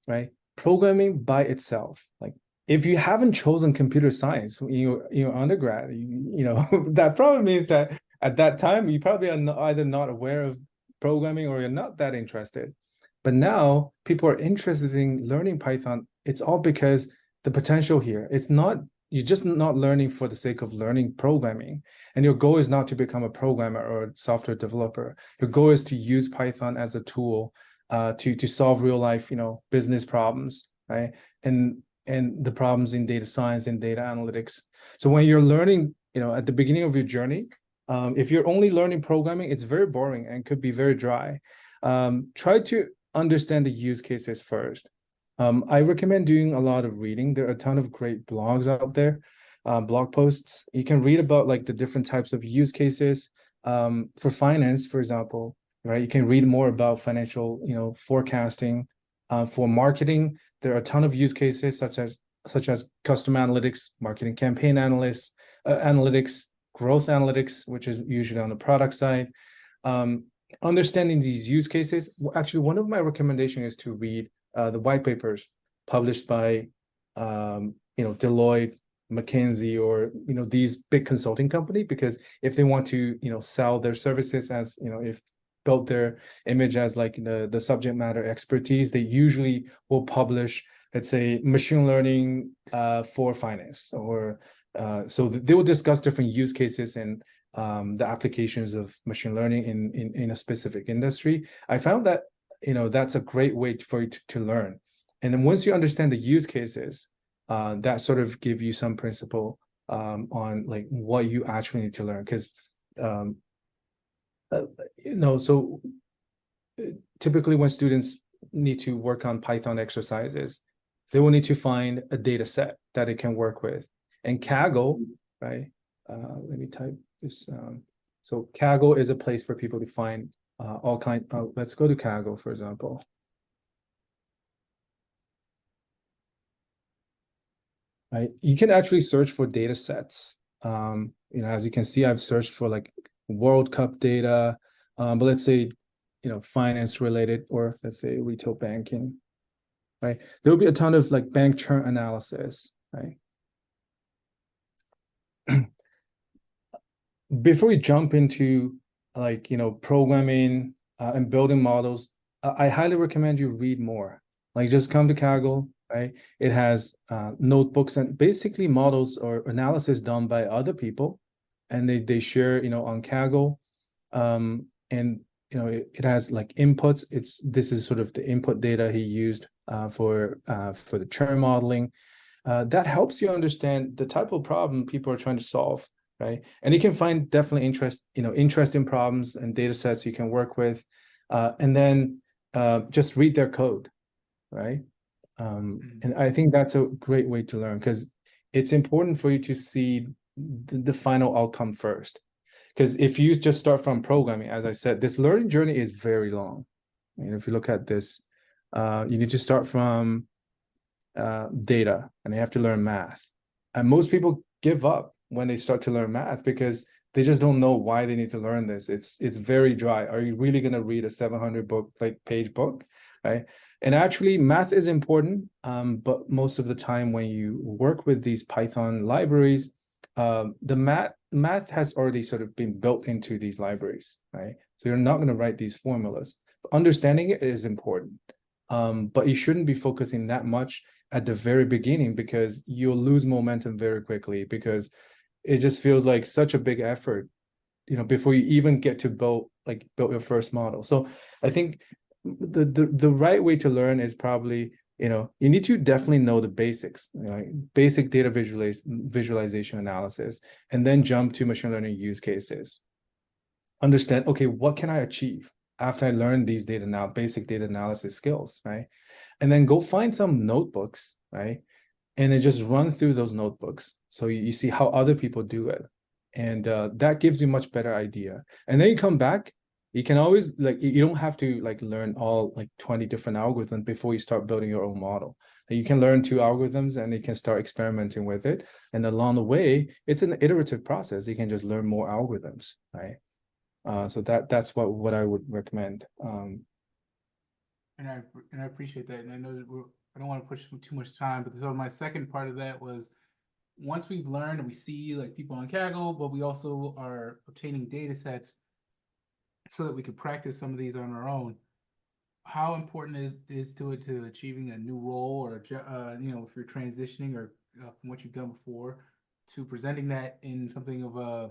right, programming by itself, like if you haven't chosen computer science in your undergrad, that probably means that at that time you probably are either not aware of programming or you're not that interested. But now people are interested in learning Python. It's all because the potential here. You're just not learning for the sake of learning programming. And your goal is not to become a programmer or a software developer. Your goal is to use Python as a tool to solve real life, business problems, right? And the problems in data science and data analytics. So when you're learning, at the beginning of your journey, if you're only learning programming, it's very boring and could be very dry. Try to understand the use cases first. I recommend doing a lot of reading. There are a ton of great blogs out there, blog posts. You can read about like the different types of use cases. For finance, for example, right? You can read more about financial, forecasting. For marketing, there are a ton of use cases such as custom analytics, marketing campaign analytics, growth analytics, which is usually on the product side. Understanding these use cases, actually, one of my recommendations is to read the white papers published by Deloitte, McKinsey, or these big consulting company, because if they want to sell their services as if built their image as like the subject matter expertise, they usually will publish, let's say, machine learning for finance, or so they will discuss different use cases and the applications of machine learning in a specific industry. I found that that's a great way for you to learn. And then once you understand the use cases, that sort of give you some principle on like what you actually need to learn. Because so typically when students need to work on Python exercises, they will need to find a data set that it can work with. And Kaggle, right? Let me type this. So Kaggle is a place for people to find all kind. Let's go to Kaggle, for example. Right, you can actually search for data sets As you can see, I've searched for like World Cup data, but let's say, finance related, or let's say retail banking, right? There will be a ton of like bank churn analysis, right? Before we jump into like, programming and building models, I highly recommend you read more. Like just come to Kaggle, right? It has notebooks and basically models or analysis done by other people, and they share, on Kaggle. And it has like inputs. This is sort of the input data he used for the churn modeling. That helps you understand the type of problem people are trying to solve, right? And you can find definitely interesting problems and data sets you can work with, and then just read their code, right? And I think that's a great way to learn, because it's important for you to see the final outcome first. Because if you just start from programming, as I said, this learning journey is very long. If you look at this, you need to start from data, and they have to learn math. And most people give up when they start to learn math because they just don't know why they need to learn this. It's very dry. Are you really going to read a 700 page book, right? And actually, math is important, but most of the time when you work with these Python libraries, the math has already sort of been built into these libraries, right? So you're not going to write these formulas. But understanding it is important, but you shouldn't be focusing that much at the very beginning, because you'll lose momentum very quickly, because it just feels like such a big effort, before you even get to build your first model. So I think the right way to learn is probably, you need to definitely know the basics, basic data visualization analysis, and then jump to machine learning use cases. Understand, okay, what can I achieve after I learn these basic data analysis skills, right? And then go find some notebooks, right? And then just run through those notebooks, so you see how other people do it, and that gives you much better idea. And then you come back, you can always you don't have to learn all 20 different algorithms before you start building your own model. You can learn 2 algorithms and you can start experimenting with it, and along the way it's an iterative process. You can just learn more algorithms, right? So that's what I would recommend. And I appreciate that, and I know that I don't want to push too much time, but so my second part of that was, once we've learned and we see people on Kaggle, but we also are obtaining data sets so that we can practice some of these on our own. How important is to achieving a new role, or if you're transitioning, or from what you've done before, to presenting that in something of a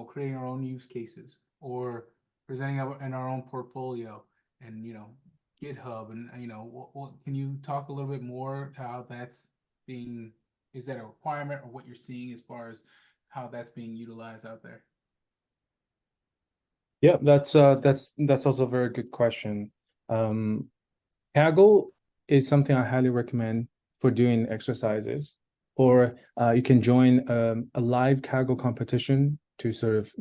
creating our own use cases, or presenting in our own portfolio, and GitHub, and what can you talk a little bit more to how that's being, is that a requirement, or what you're seeing as far as how that's being utilized out there? Yeah, that's also a very good question. Kaggle is something I highly recommend for doing exercises, or you can join a live Kaggle competition to sort of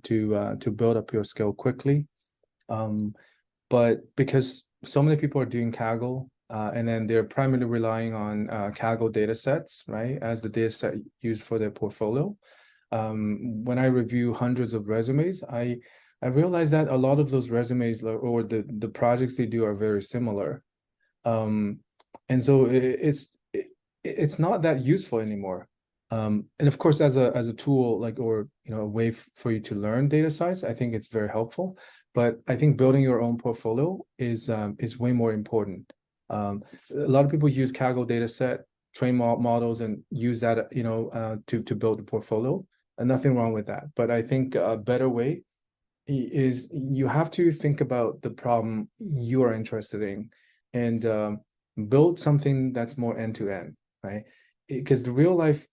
to build up your skill quickly. But because so many people are doing Kaggle, and then they're primarily relying on Kaggle data sets, right, as the data set used for their portfolio. When I review hundreds of resumes, I realized that a lot of those resumes or the projects they do are very similar. And so it's not that useful anymore. And of course, as a tool, or a way for you to learn data science, I think it's very helpful. But I think building your own portfolio is way more important. A lot of people use Kaggle data set, train models, and use that to build the portfolio, and nothing wrong with that. But I think a better way is you have to think about the problem you are interested in, and build something that's more end-to-end, right? Because the real life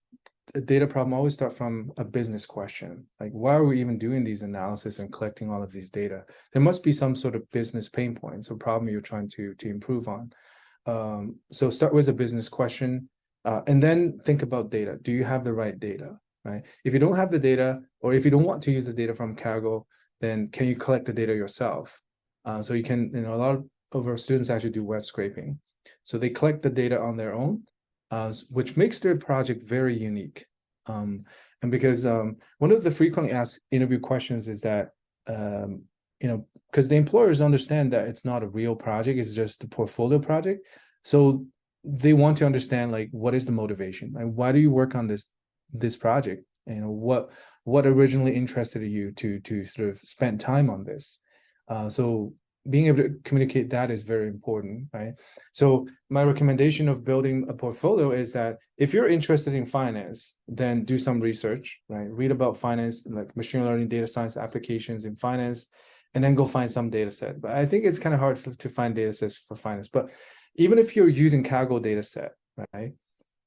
data problem always start from a business question, like why are we even doing these analysis and collecting all of these data? There must be some sort of business pain points or problem you're trying to improve on. So start with a business question, and then think about data. Do you have the right data, right? If you don't have the data, or if you don't want to use the data from Kaggle, then can you collect the data yourself? So you can, a lot of our students actually do web scraping. So they collect the data on their own, which makes their project very unique. And because one of the frequently asked interview questions is that, because the employers understand that it's not a real project, it's just a portfolio project. So they want to understand, like, what is the motivation? Like, why do you work on this project? What originally interested you to sort of spend time on this? So being able to communicate that is very important, right? So my recommendation of building a portfolio is that if you're interested in finance, then do some research, right? Read about finance, like machine learning, data science applications in finance, and then go find some data set. But I think it's kind of hard to find data sets for finance. But even if you're using Kaggle data set, right?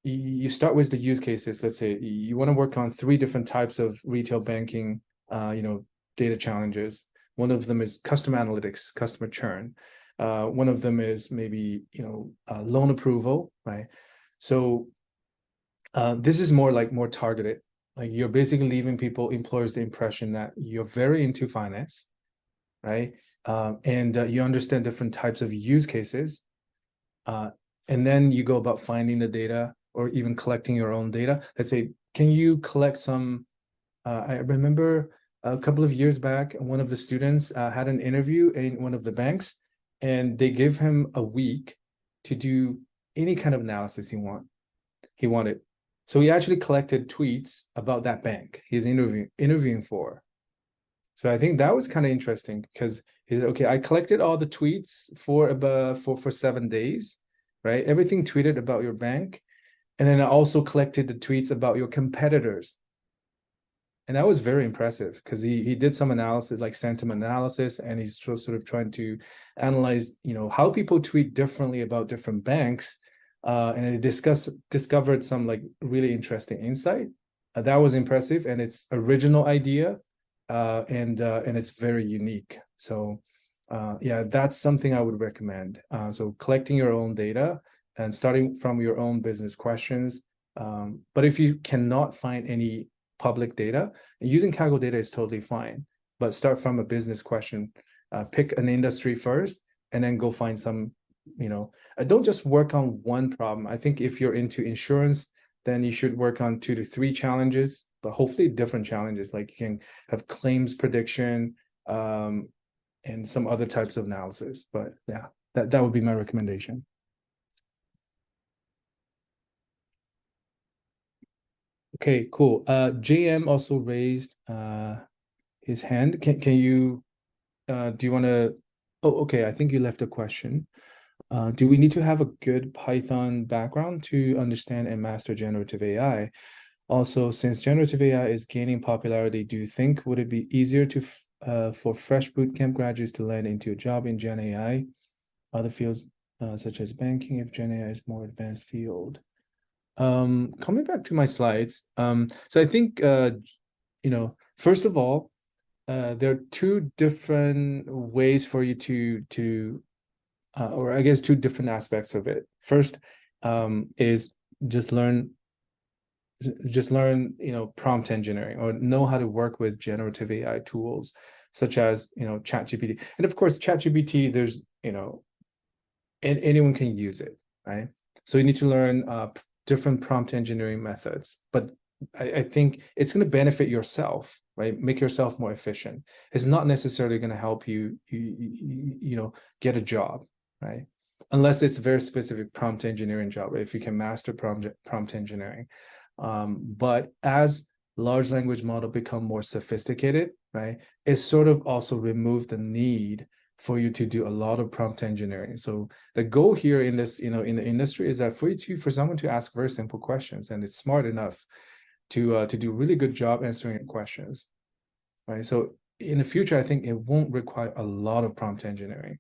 You start with the use cases. Let's say you want to work on 3 different types of retail banking, data challenges. One of them is customer analytics, customer churn. One of them is maybe loan approval, right? So this is more targeted. Like, you're basically leaving employers the impression that you're very into finance, right? And you understand different types of use cases. And then you go about finding the data or even collecting your own data. Let's say, can you collect some? I remember a couple of years back, one of the students had an interview in one of the banks, and they gave him a week to do any kind of analysis he wanted. So he actually collected tweets about that bank he's interviewing for. So I think that was kind of interesting, because he said, okay, I collected all the tweets for 7 days, right? Everything tweeted about your bank. And then I also collected the tweets about your competitors. And that was very impressive, because he did some analysis, like sentiment analysis, and he's sort of trying to analyze, how people tweet differently about different banks. And he discovered some like really interesting insight. That was impressive, and it's original idea, and it's very unique. So yeah, that's something I would recommend. So collecting your own data and starting from your own business questions. But if you cannot find any public data, using Kaggle data is totally fine. But start from a business question. Pick an industry first, and then go find some, don't just work on one problem. I think if you're into insurance, then you should work on 2 to 3 challenges, but hopefully different challenges. Like, you can have claims prediction, and some other types of analysis. But yeah, that would be my recommendation. Okay, cool. JM also raised his hand. Can you do you want to? Oh, okay. I think you left a question. Do we need to have a good Python background to understand and master generative AI? Also, since generative AI is gaining popularity, do you think would it be easier for fresh bootcamp graduates to land into a job in Gen AI, other fields such as banking, if Gen AI is more advanced field? Coming back to my slides, so I think first of all, there are 2 different ways for you to or I guess 2 different aspects of it. First, is just learn prompt engineering, or know how to work with generative AI tools such as ChatGPT. And of course, ChatGPT, there's and anyone can use it, right? So you need to learn different prompt engineering methods. But I think it's going to benefit yourself, right? Make yourself more efficient. It's not necessarily going to help you get a job, right? Unless it's a very specific prompt engineering job, if you can master prompt engineering. But as large language model become more sophisticated, right, it sort of also remove the need for you to do a lot of prompt engineering. So the goal here in this, in the industry, is that for someone to ask very simple questions, and it's smart enough to do a really good job answering questions, right? So in the future, I think it won't require a lot of prompt engineering,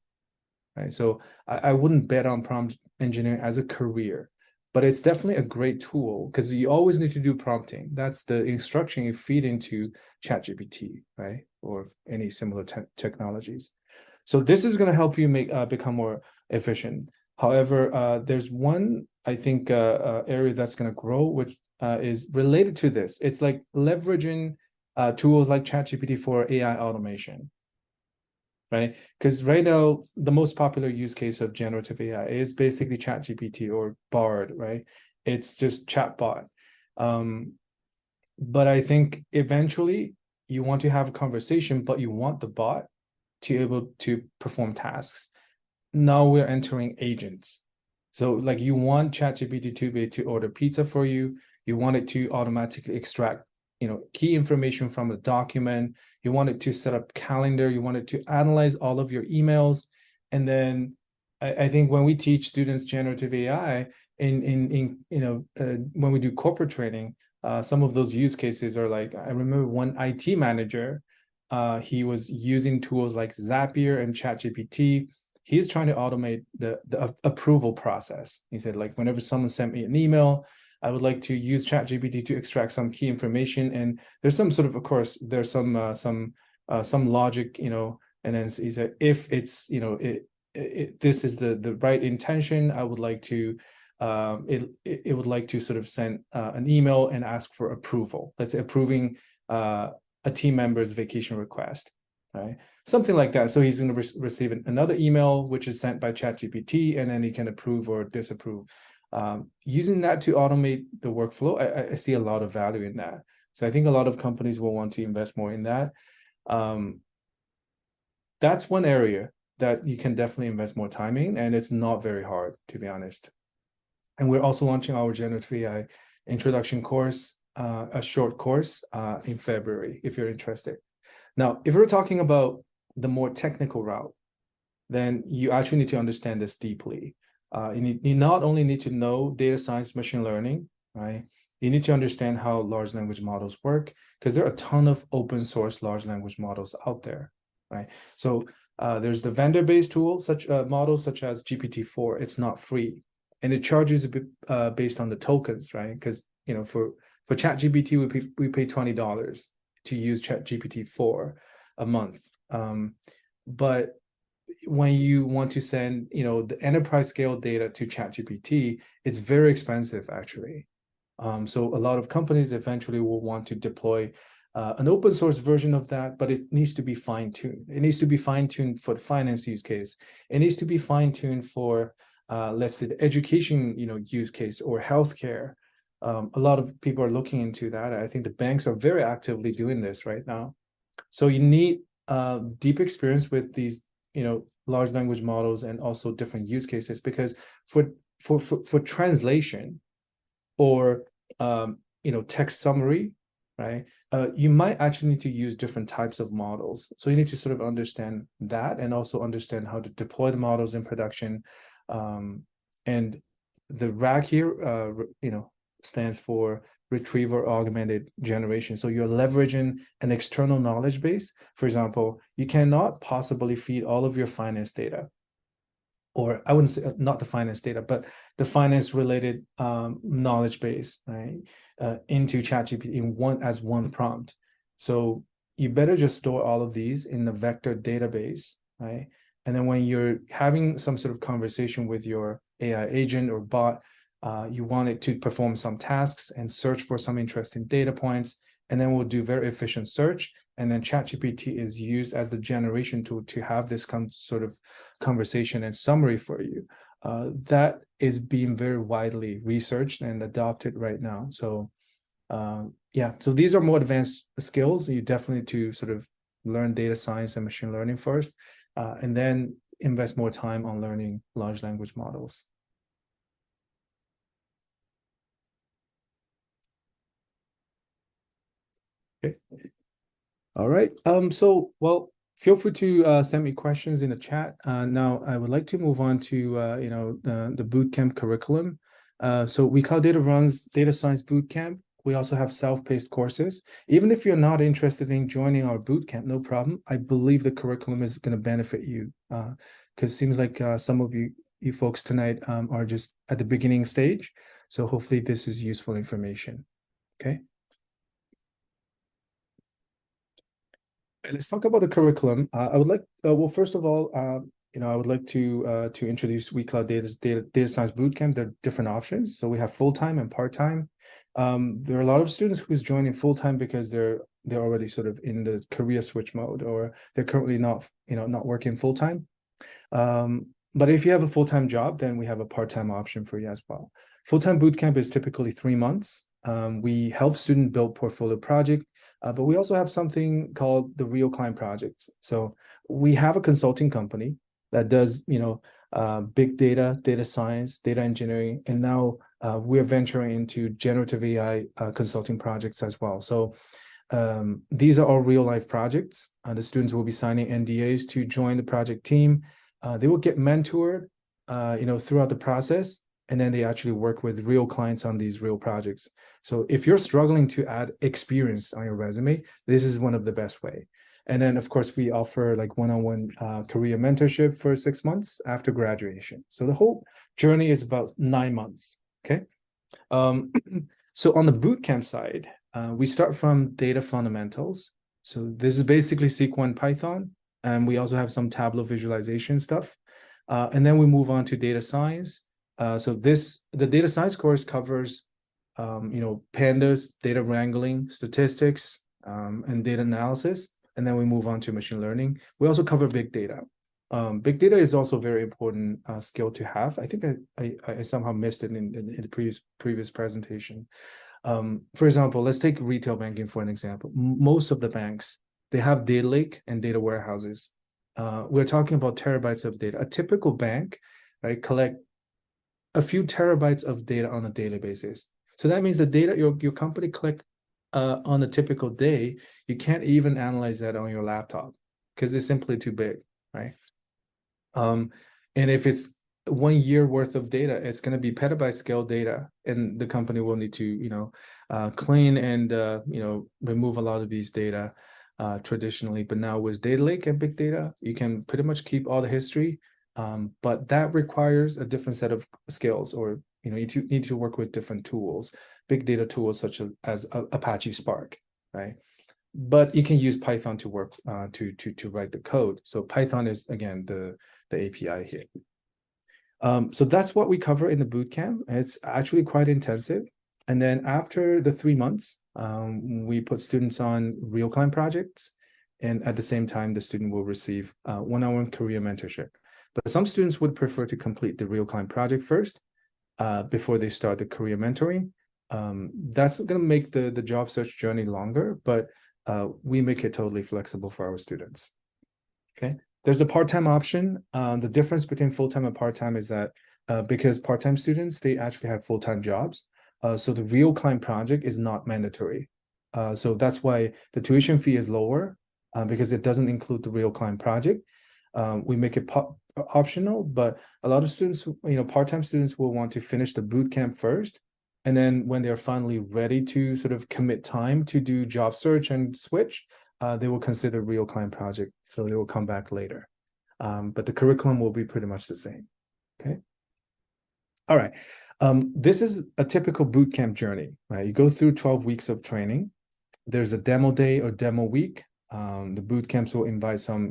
right? So I wouldn't bet on prompt engineering as a career, but it's definitely a great tool, because you always need to do prompting. That's the instruction you feed into ChatGPT, right? Or any similar technologies. So this is going to help you become more efficient. However, there's one, I think, area that's going to grow, which is related to this. It's like leveraging tools like ChatGPT for AI automation, right? Because right now, the most popular use case of generative AI is basically ChatGPT or Bard, right? It's just chatbot. But I think eventually you want to have a conversation, but you want the bot to be able to perform tasks. Now we're entering agents. So like you want ChatGPT to be able to order pizza for you. You want it to automatically extract, key information from a document. You want it to set up calendar. You want it to analyze all of your emails. And then I think when we teach students generative AI when we do corporate training, some of those use cases are like, I remember one IT manager, he was using tools like Zapier and ChatGPT. He's trying to automate the approval process. He said, like, whenever someone sent me an email, I would like to use ChatGPT to extract some key information. And there's some sort of course, there's some logic, and then he said, if it's, this is the right intention, I would like to, it would like to sort of send an email and ask for approval. Let's say approving a team member's vacation request, right? Something like that. So he's going to receive another email, which is sent by ChatGPT, and then he can approve or disapprove. Using that to automate the workflow, I see a lot of value in that. So I think a lot of companies will want to invest more in that. That's one area that you can definitely invest more time in, and it's not very hard, to be honest. And we're also launching our generative AI introduction course, a short course in February, if you're interested. Now, if we're talking about the more technical route, then you actually need to understand this deeply. You not only need to know data science, machine learning, right? You need to understand how large language models work, because there are a ton of open source large language models out there, right? So there's the vendor-based tool, models such as GPT-4. It's not free, and it charges a bit based on the tokens, right? Because for ChatGPT, we pay $20 to use ChatGPT-4 a month. But when you want to send, the enterprise scale data to ChatGPT, it's very expensive actually. So a lot of companies eventually will want to deploy an open source version of that, but it needs to be fine-tuned. It needs to be fine-tuned for the finance use case. It needs to be fine-tuned for, let's say, the education, use case, or healthcare. A lot of people are looking into that. I think the banks are very actively doing this right now. So you need deep experience with these, large language models and also different use cases, because for translation or text summary, right? You might actually need to use different types of models. So you need to sort of understand that, and also understand how to deploy the models in production. And the RAG here, stands for retriever augmented generation. So you're leveraging an external knowledge base. For example, you cannot possibly feed all of your finance data, or I wouldn't say not the finance data, but the finance related knowledge base, right, into ChatGPT as one prompt. So you better just store all of these in the vector database, right? And then when you're having some sort of conversation with your AI agent or bot, you want it to perform some tasks and search for some interesting data points, and then we'll do very efficient search. And then ChatGPT is used as the generation tool to have this sort of conversation and summary for you. That is being very widely researched and adopted right now. So yeah, so these are more advanced skills. You definitely need to sort of learn data science and machine learning first, and then invest more time on learning large language models. Okay. All right. So, well, feel free to send me questions in the chat. Now, I would like to move on to the bootcamp curriculum. So WeCloudData runs data science bootcamp. We also have self-paced courses. Even if you're not interested in joining our bootcamp, no problem. I believe the curriculum is going to benefit you, because it seems like some of you folks tonight are just at the beginning stage. So hopefully this is useful information. Okay. Let's talk about the curriculum. I would like, well, first of all, I would like to introduce WeCloudData's data science bootcamp. There are different options. So we have full-time and part-time. There are a lot of students who's joining full-time because they're already sort of in the career switch mode, or they're currently not working full-time. But if you have a full-time job, then we have a part-time option for you as well. Full-time bootcamp is typically 3 months. We help students build portfolio project, but we also have something called the real client projects. So we have a consulting company that does, big data, data science, data engineering, and now we're venturing into generative AI consulting projects as well. So these are all real life projects. The students will be signing NDAs to join the project team. They will get mentored, throughout the process, and then they actually work with real clients on these real projects. So if you're struggling to add experience on your resume, this is one of the best way. And then of course we offer like one-on-one career mentorship for 6 months after graduation. So the whole journey is about 9 months. Okay. So on the bootcamp side, we start from data fundamentals. So this is basically SQL and Python, and we also have some Tableau visualization stuff. And then we move on to data science. So the data science course covers, pandas, data wrangling, statistics, and data analysis. And then we move on to machine learning. We also cover big data. Big data is also a very important skill to have. I think I somehow missed it in the previous presentation. For example, let's take retail banking for an example. Most of the banks, they have data lake and data warehouses. We're talking about terabytes of data. A typical bank, right, collect a few terabytes of data on a daily basis. So that means the data your company collect on a typical day, you can't even analyze that on your laptop because it's simply too big, right? And if it's 1 year worth of data, it's going to be petabyte scale data, and the company will need to, clean and remove a lot of these data traditionally. But now with data lake and big data, you can pretty much keep all the history, but that requires a different set of skills, or you need to work with different tools, big data tools such as Apache Spark, right? But you can use Python to work to write the code. So Python is again the API here. So that's what we cover in the bootcamp. It's actually quite intensive. And then after the 3 months, we put students on real client projects. And at the same time, the student will receive one-on-one career mentorship. But some students would prefer to complete the real client project first before they start the career mentoring. That's going to make the job search journey longer, but we make it totally flexible for our students. Okay. There's a part-time option. The difference between full-time and part-time is that because part-time students, they actually have full-time jobs. So the real client project is not mandatory. So that's why the tuition fee is lower because it doesn't include the real client project. We make it optional, but a lot of students, part-time students will want to finish the boot camp first. And then when they're finally ready to sort of commit time to do job search and switch, they will consider real client project. So they will come back later. But the curriculum will be pretty much the same. Okay. All right. This is a typical bootcamp journey, right? You go through 12 weeks of training. There's a demo day or demo week. The boot camps will invite some,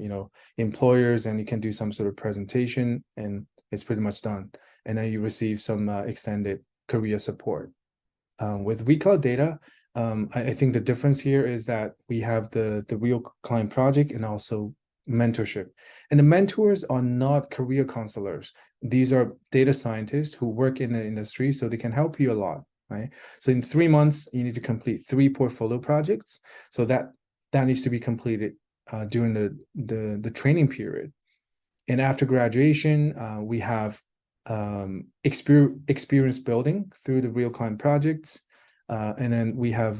employers, and you can do some sort of presentation, and it's pretty much done. And then you receive some extended career support. With WeCloudData, I think the difference here is that we have the real client project and also mentorship. And the mentors are not career counselors. These are data scientists who work in the industry, so they can help you a lot, right? So in 3 months, you need to complete 3 portfolio projects. So that needs to be completed during the training period. And after graduation, we have experience building through the real client projects. And then we have,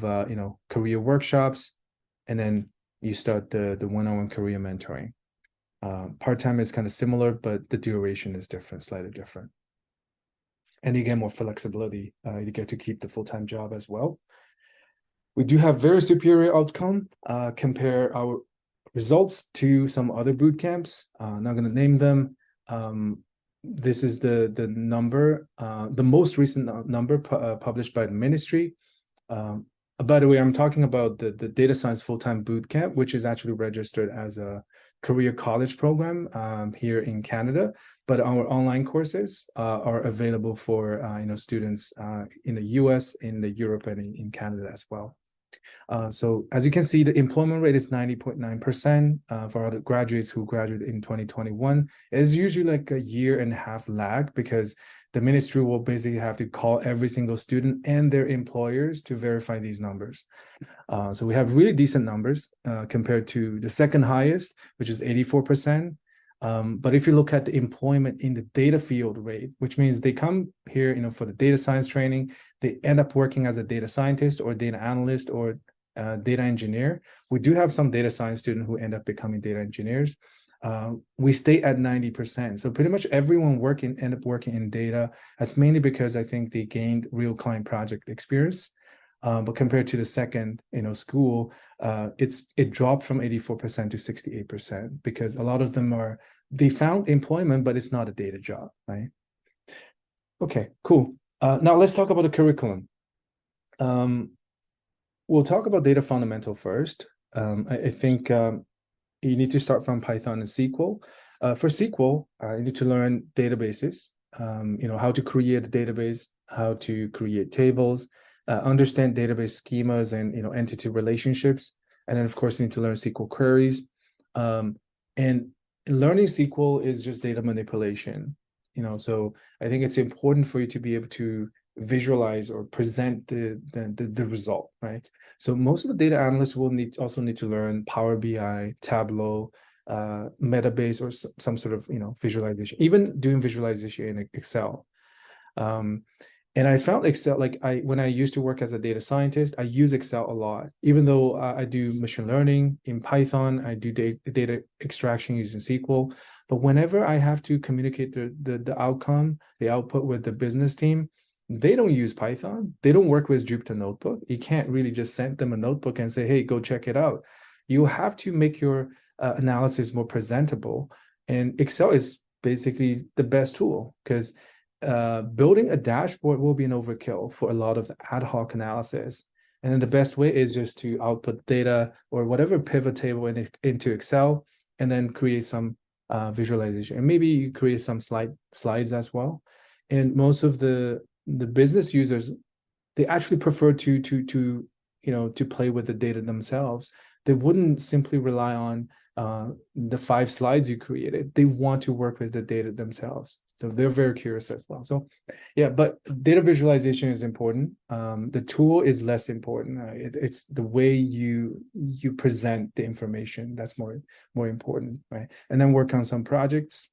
career workshops, and then you start the one-on-one career mentoring. Part-time is kind of similar, but the duration is different, slightly different. And you get more flexibility. You get to keep the full-time job as well. We do have very superior outcome. Compare our results to some other boot camps. Not going to name them. This is the number, the most recent number published by the ministry. By the way, I'm talking about the data science full-time bootcamp, which is actually registered as a career college program here in Canada. But our online courses are available for students in the US, in the Europe, and in Canada as well. So as you can see, the employment rate is 90.9% for all the graduates who graduated in 2021. It's usually like a year and a half lag because the ministry will basically have to call every single student and their employers to verify these numbers. So we have really decent numbers compared to the second highest, which is 84%. But if you look at the employment in the data field rate, which means they come here, for the data science training, they end up working as a data scientist or data analyst or data engineer. We do have some data science students who end up becoming data engineers. We stay at 90%. So pretty much everyone end up working in data. That's mainly because I think they gained real client project experience. But compared to the second, school, it dropped from 84% to 68% because a lot of them they found employment, but it's not a data job, right? Okay, cool. Now let's talk about the curriculum. We'll talk about data fundamental first. I think you need to start from Python and SQL. For SQL, you need to learn databases, how to create a database, how to create tables, understand database schemas and entity relationships, and then of course you need to learn SQL queries. And learning SQL is just data manipulation. So I think it's important for you to be able to visualize or present the result, right? So most of the data analysts will also need to learn Power BI, Tableau, Metabase, or some sort of visualization, even doing visualization in Excel. And I found Excel, when I used to work as a data scientist, I use Excel a lot. Even though I do machine learning in Python, I do data extraction using SQL. But whenever I have to communicate the outcome, the output with the business team, they don't use Python. They don't work with Jupyter Notebook. You can't really just send them a notebook and say, hey, go check it out. You have to make your analysis more presentable. And Excel is basically the best tool because building a dashboard will be an overkill for a lot of the ad hoc analysis. And then the best way is just to output data or whatever pivot table into Excel and then create some visualization. And maybe you create some slides as well. And most of the business users, they actually prefer to play with the data themselves. They wouldn't simply rely on the 5 slides you created. They want to work with the data themselves. So they're very curious as well. So yeah, but data visualization is important. The tool is less important. It's the way you present the information that's more important, right? And then work on some projects.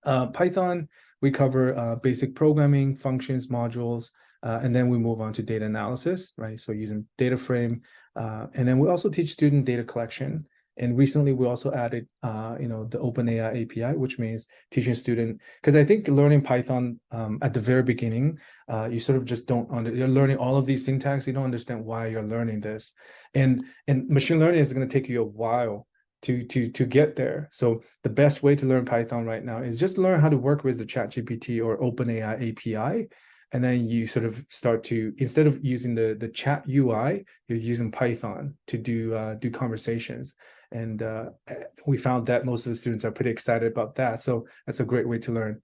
Python, we cover basic programming, functions, modules, and then we move on to data analysis, right? So using data frame, and then we also teach student data collection. And recently we also added, the OpenAI API, which means teaching student, because I think learning Python at the very beginning, you sort of just you're learning all of these syntax, you don't understand why you're learning this. And machine learning is going to take you a while to get there. So the best way to learn Python right now is just learn how to work with the ChatGPT or OpenAI API. And then you sort of start to, instead of using the chat UI, you're using Python to do conversations. And we found that most of the students are pretty excited about that. So that's a great way to learn.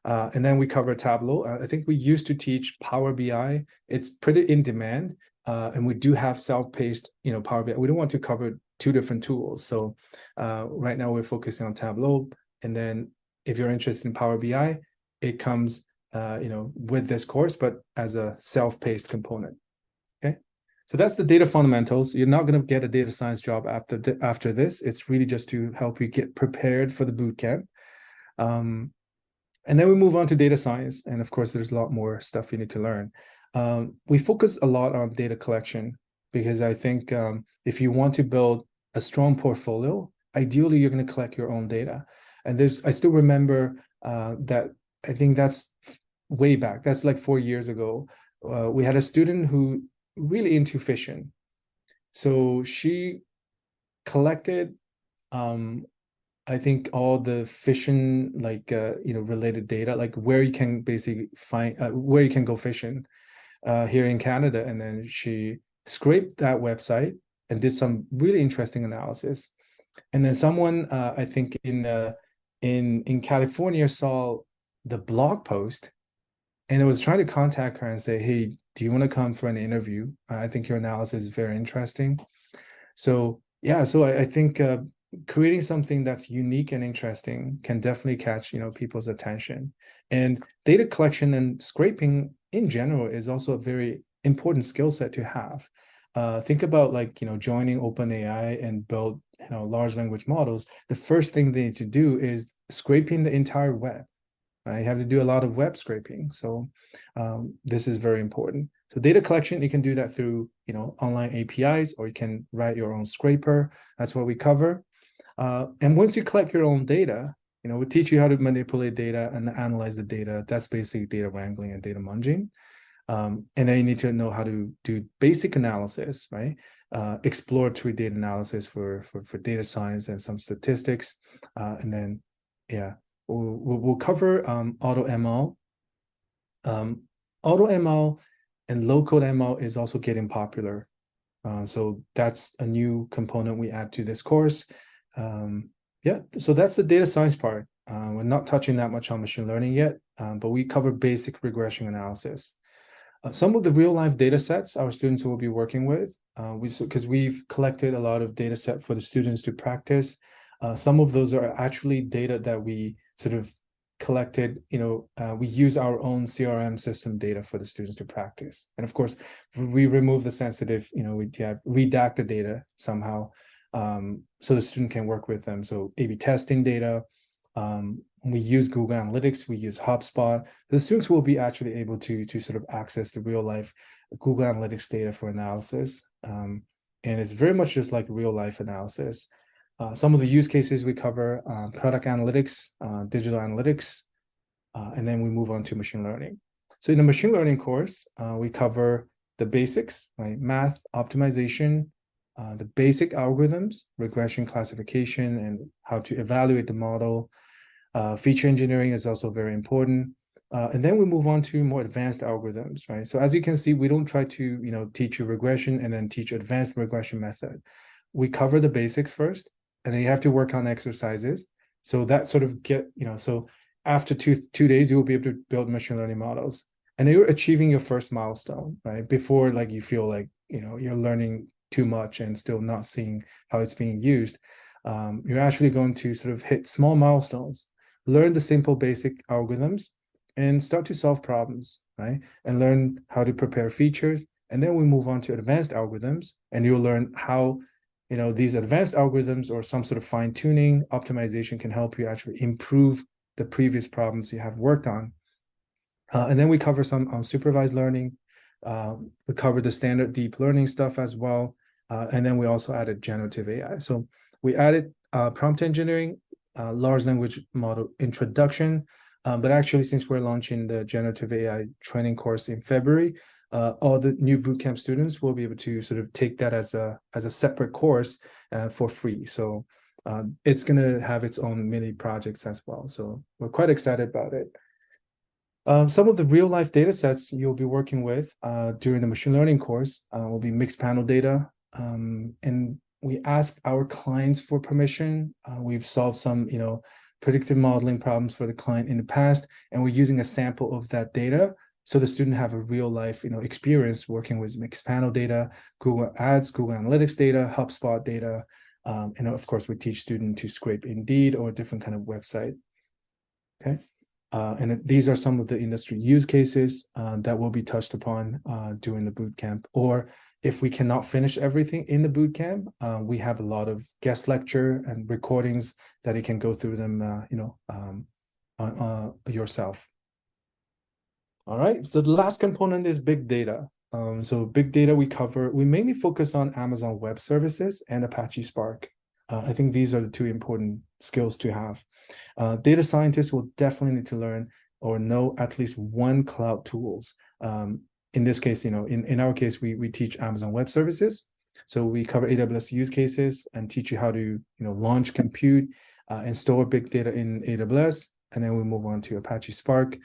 And then we cover Tableau. I think we used to teach Power BI. It's pretty in demand. And we do have self-paced, Power BI. We don't want to cover 2 different tools. So right now we're focusing on Tableau. And then if you're interested in Power BI, it comes with this course, but as a self-paced component. Okay, so that's the data fundamentals. You're not going to get a data science job after this. It's really just to help you get prepared for the bootcamp. And then we move on to data science, and of course, there's a lot more stuff you need to learn. We focus a lot on data collection because I think if you want to build a strong portfolio, ideally you're going to collect your own data. And I still remember that. I think that's way back. That's like 4 years ago. We had a student who really into fishing. So she collected, I think all the fishing, related data, like where you can basically find, where you can go fishing here in Canada. And then she scraped that website and did some really interesting analysis. And then someone, I think in California saw the blog post And I was trying to contact her and say, hey, do you want to come for an interview? I think your analysis is very interesting. So yeah, so I think creating something that's unique and interesting can definitely catch, people's attention. And data collection and scraping in general is also a very important skill set to have. Think about like, joining OpenAI and build, large language models. The first thing they need to do is scraping the entire web. You have to do a lot of web scraping. So this is very important. So data collection, you can do that through, online APIs, or you can write your own scraper. That's what we cover. And once you collect your own data, we teach you how to manipulate data and analyze the data. That's basically data wrangling and data munging. And then you need to know how to do basic analysis, right? Exploratory data analysis for data science and some statistics. And then, yeah, we'll cover auto ML. Auto ML and low code ML is also getting popular. So that's a new component we add to this course. Yeah, so that's the data science part. We're not touching that much on machine learning yet, but we cover basic regression analysis. Some of the real life data sets our students will be working with, because we've collected a lot of data set for the students to practice. Some of those are actually data that we sort of collected, we use our own CRM system data for the students to practice. And of course, we remove the sensitive, we redact the data somehow, so the student can work with them. So A/B testing data, we use Google Analytics, we use HubSpot. The students will be actually able to sort of access the real life Google Analytics data for analysis. And it's very much just like real life analysis. Some of the use cases we cover, product analytics, digital analytics, and then we move on to machine learning. So in the machine learning course, we cover the basics, right? Math, optimization, the basic algorithms, regression classification, and how to evaluate the model. Feature engineering is also very important. And then we move on to more advanced algorithms, right? So as you can see, we don't try to, teach you regression and then teach advanced regression method. We cover the basics first, and then you have to work on exercises. So that sort of so after two days, you will be able to build machine learning models. And you're achieving your first milestone, right? Before like you feel like, you're learning too much and still not seeing how it's being used. You're actually going to sort of hit small milestones, learn the simple basic algorithms, and start to solve problems, right? And learn how to prepare features. And then we move on to advanced algorithms, and you'll learn how, these advanced algorithms or some sort of fine tuning optimization can help you actually improve the previous problems you have worked on. And then we cover some supervised learning. We cover the standard deep learning stuff as well. And then we also added generative AI. So we added prompt engineering, large language model introduction. But actually, since we're launching the generative AI training course in February, all the new bootcamp students will be able to sort of take that as a separate course for free. So it's going to have its own mini projects as well. So we're quite excited about it. Some of the real life data sets you'll be working with during the machine learning course will be mixed panel data. And we ask our clients for permission. We've solved some, predictive modeling problems for the client in the past, and we're using a sample of that data so the student have a real life, experience working with mixed panel data, Google Ads, Google Analytics data, HubSpot data. And of course, we teach students to scrape Indeed or a different kind of website. Okay. And these are some of the industry use cases that will be touched upon during the bootcamp. Or if we cannot finish everything in the bootcamp, we have a lot of guest lecture and recordings that you can go through them, yourself. All right. So the last component is big data. So big data we mainly focus on Amazon Web Services and Apache Spark. I think these are the two important skills to have. Data scientists will definitely need to learn or know at least one cloud tools. In this case, in our case, we teach Amazon Web Services. So we cover AWS use cases and teach you how to, launch, compute, and store big data in AWS. And then we move on to Apache Spark,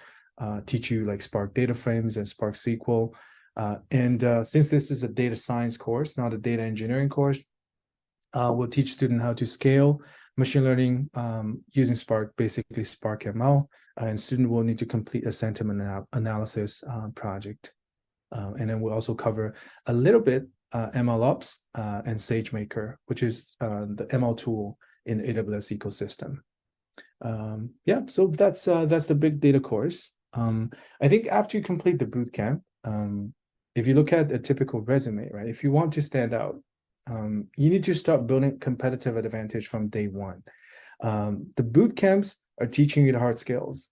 teach you like Spark data frames and Spark SQL. Since this is a data science course, not a data engineering course, we'll teach students how to scale machine learning using Spark, basically Spark ML, and student will need to complete a sentiment analysis project. And then we'll also cover a little bit MLOps and SageMaker, which is the ML tool in the AWS ecosystem. Yeah, so that's the big data course. I think after you complete the bootcamp, if you look at a typical resume, right, if you want to stand out, you need to start building competitive advantage from day one. The boot camps are teaching you the hard skills,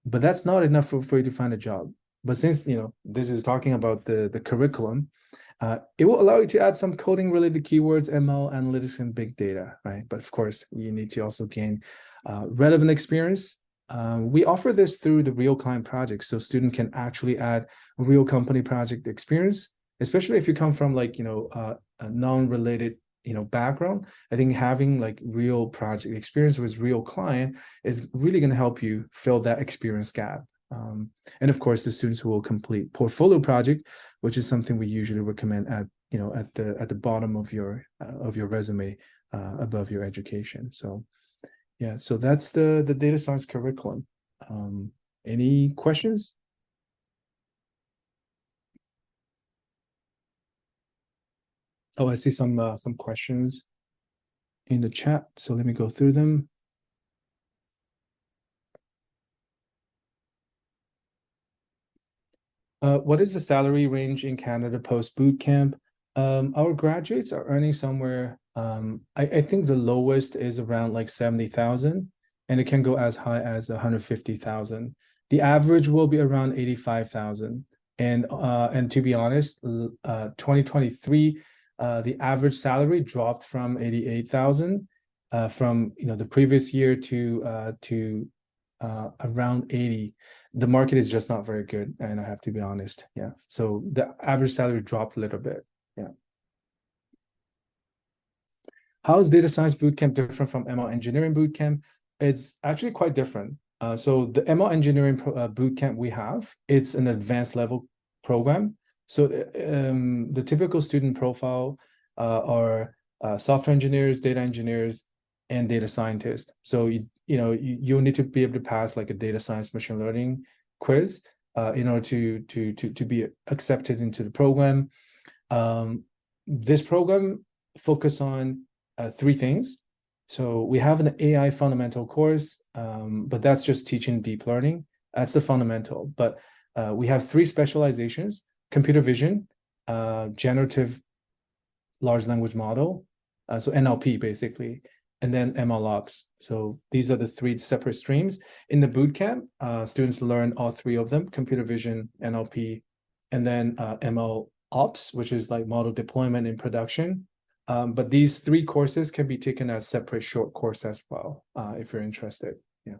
but that's not enough for you to find a job. But since this is talking about the curriculum, it will allow you to add some coding related keywords, ML, analytics, and big data, right? But of course, you need to also gain relevant experience. We offer this through the real client project, so student can actually add real company project experience, especially if you come from like a non-related background. I think having like real project experience with real client is really going to help you fill that experience gap. And of course, the students who will complete portfolio project, which is something we usually recommend at at the bottom of your resume above your education. So yeah, so that's the data science curriculum. Any questions? Oh, I see some questions in the chat, so let me go through them. What is the salary range in Canada post bootcamp? Our graduates are earning somewhere. I think the lowest is around like 70,000, and it can go as high as 150,000. The average will be around 85,000. And to be honest, 2023, the average salary dropped from 88,000 from the previous year to around 80. The market is just not very good, and I have to be honest. Yeah, so the average salary dropped a little bit. Yeah. How is data science bootcamp different from ML engineering bootcamp? It's actually quite different. So the ML engineering bootcamp we have, it's an advanced level program. So the typical student profile are software engineers, data engineers, and data scientists. So you'll need to be able to pass like a data science machine learning quiz in order to be accepted into the program. This program focus on three things. So we have an AI fundamental course, but that's just teaching deep learning. That's the fundamental. But we have three specializations: computer vision, generative large language model, so NLP basically, and then MLOps. So these are the three separate streams. In the bootcamp, students learn all three of them: computer vision, NLP, and then MLOps, which is like model deployment in production. But these three courses can be taken as separate short course as well, if you're interested. Yeah.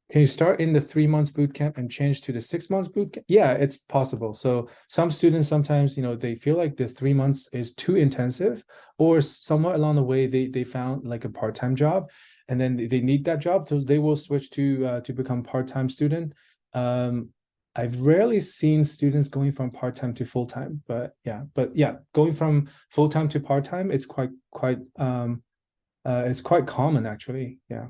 Can you start in the 3 months bootcamp and change to the 6 months bootcamp? Yeah, it's possible. So some students sometimes, they feel like the 3 months is too intensive, or somewhere along the way they found like a part-time job, and then they need that job, so they will switch to become part-time student. I've rarely seen students going from part-time to full-time, but yeah, going from full-time to part-time, it's quite common actually. Yeah.